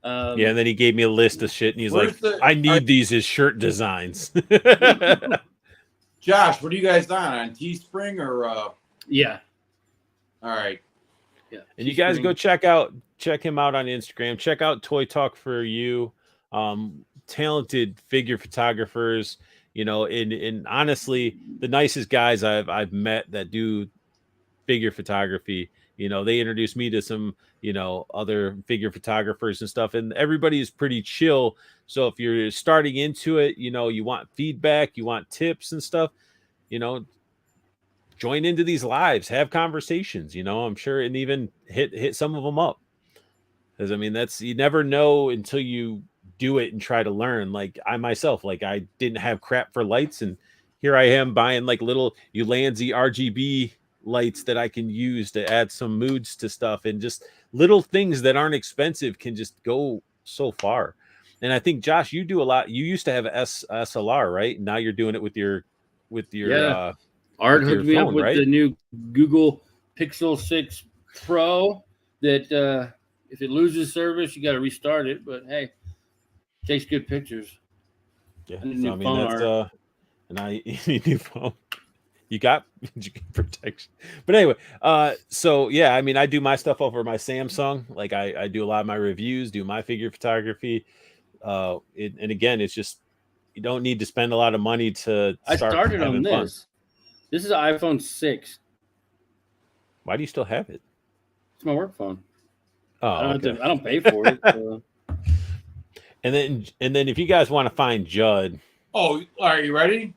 Yeah, and then he gave me a list of shit, and he's like, I need these as shirt designs. Josh, what are you guys on Teespring or? Yeah. All right. Yeah. And you guys go check him out on Instagram. Check out Toy Talk for You. Talented figure photographers, and honestly, the nicest guys I've met that do figure photography. They introduced me to some, other figure photographers and stuff, and everybody is pretty chill. So if you're starting into it, you want feedback, you want tips and stuff, join into these lives, have conversations, I'm sure, and even hit some of them up. Because I mean, you never know until you do it and try to learn. Like I myself, like I didn't have crap for lights, and here I am buying like little Ulanzi RGB lights that I can use to add some moods to stuff, and just little things that aren't expensive can just go so far. And I think Josh, you do a lot. You used to have SLR, right? Now you're doing it with your Art hooked me up with the new Google Pixel 6 Pro that if it loses service, you got to restart it. But hey, takes good pictures. Yeah, I mean that's and I need new phone. You got protection. But anyway, so yeah, I mean, I do my stuff over my Samsung. Like I do a lot of my reviews, do my figure photography. And again, it's just, you don't need to spend a lot of money to start. I started on this. Fun. This is an iPhone 6. Why do you still have it? It's my work phone. Oh, I don't pay for it. So. And then if you guys want to find Judd. Oh, are you ready?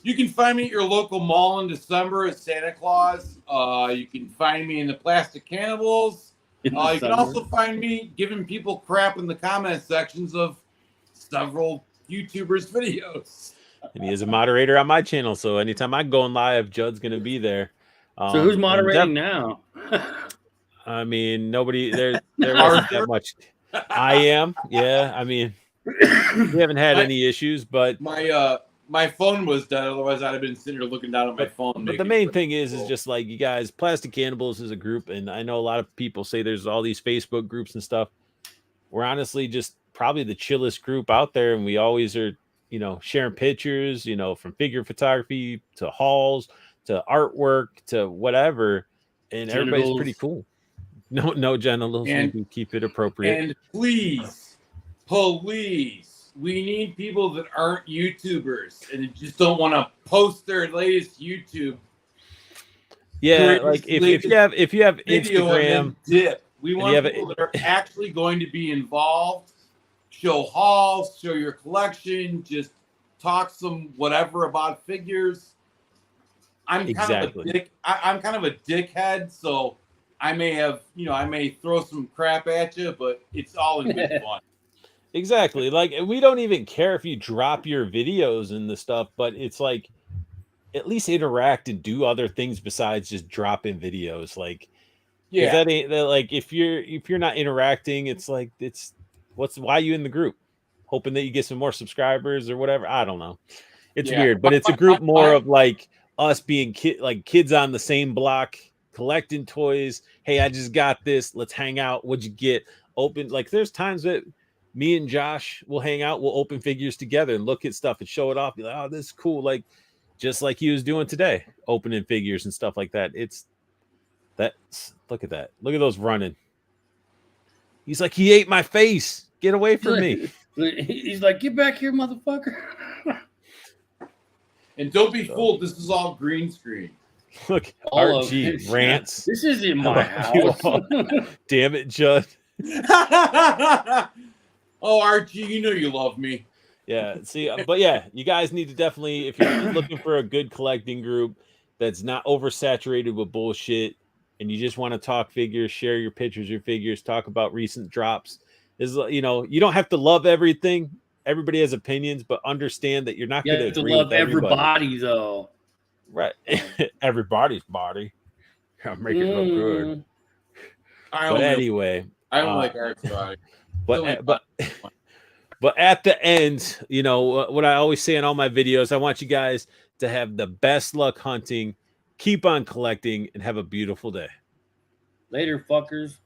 You can find me at your local mall in December as Santa Claus. You can find me in the Plastic Cannibals. You can also find me giving people crap in the comment sections of several YouTubers' videos. And he is a moderator on my channel, so anytime I go on live, Judd's going to be there. So who's moderating now? I mean, nobody there wasn't that much. I am. Yeah, I mean, we haven't had any issues, but my phone was dead. Otherwise, I'd have been sitting here looking down at my phone. But the main thing is just like, you guys, Plastic Cannibals is a group, and I know a lot of people say there's all these Facebook groups and stuff. We're honestly just probably the chillest group out there, and we always are, sharing pictures, from figure photography to hauls to artwork to whatever, and genitals. Everybody's pretty cool. No genitals. And, we can keep it appropriate. And please Please, we need people that aren't YouTubers and just don't want to post their latest YouTube. Yeah, like if you have video and Instagram, then dip. We and want you have people that are actually going to be involved. Show hauls, show your collection, just talk some whatever about figures. I'm kind of a dick. I'm kind of a dickhead, so I may have, I may throw some crap at you, but it's all in good fun. Exactly. Like we don't even care if you drop your videos and the stuff, but it's like at least interact and do other things besides just dropping videos. Like, Yeah, that ain't like if you're not interacting, it's like why you in the group? Hoping that you get some more subscribers or whatever. I don't know. It's weird, but it's a group more of like us being kids on the same block collecting toys. Hey, I just got this. Let's hang out. What'd you get? Open. Like there's times that me and Josh will hang out. We'll open figures together and look at stuff and show it off. Be like, oh, this is cool. Like just like he was doing today, opening figures and stuff like that. Look at that. Look at those running. He's like, he ate my face. Get away from me. He's like, get back here, motherfucker. And don't be fooled. This is all green screen. Look, All RG rants. This isn't my house. Damn it, Judd. Oh, Archie, you know you love me. Yeah, see, but yeah, you guys need to definitely, if you're looking for a good collecting group that's not oversaturated with bullshit, and you just want to talk figures, share your pictures, your figures, talk about recent drops. You don't have to love everything. Everybody has opinions, but understand that you're not going to agree love with everybody, though. Right, everybody's body. Make it look good. Anyway, I don't like Art's body. But at the end, what I always say in all my videos, I want you guys to have the best luck hunting, keep on collecting, and have a beautiful day. Later, fuckers.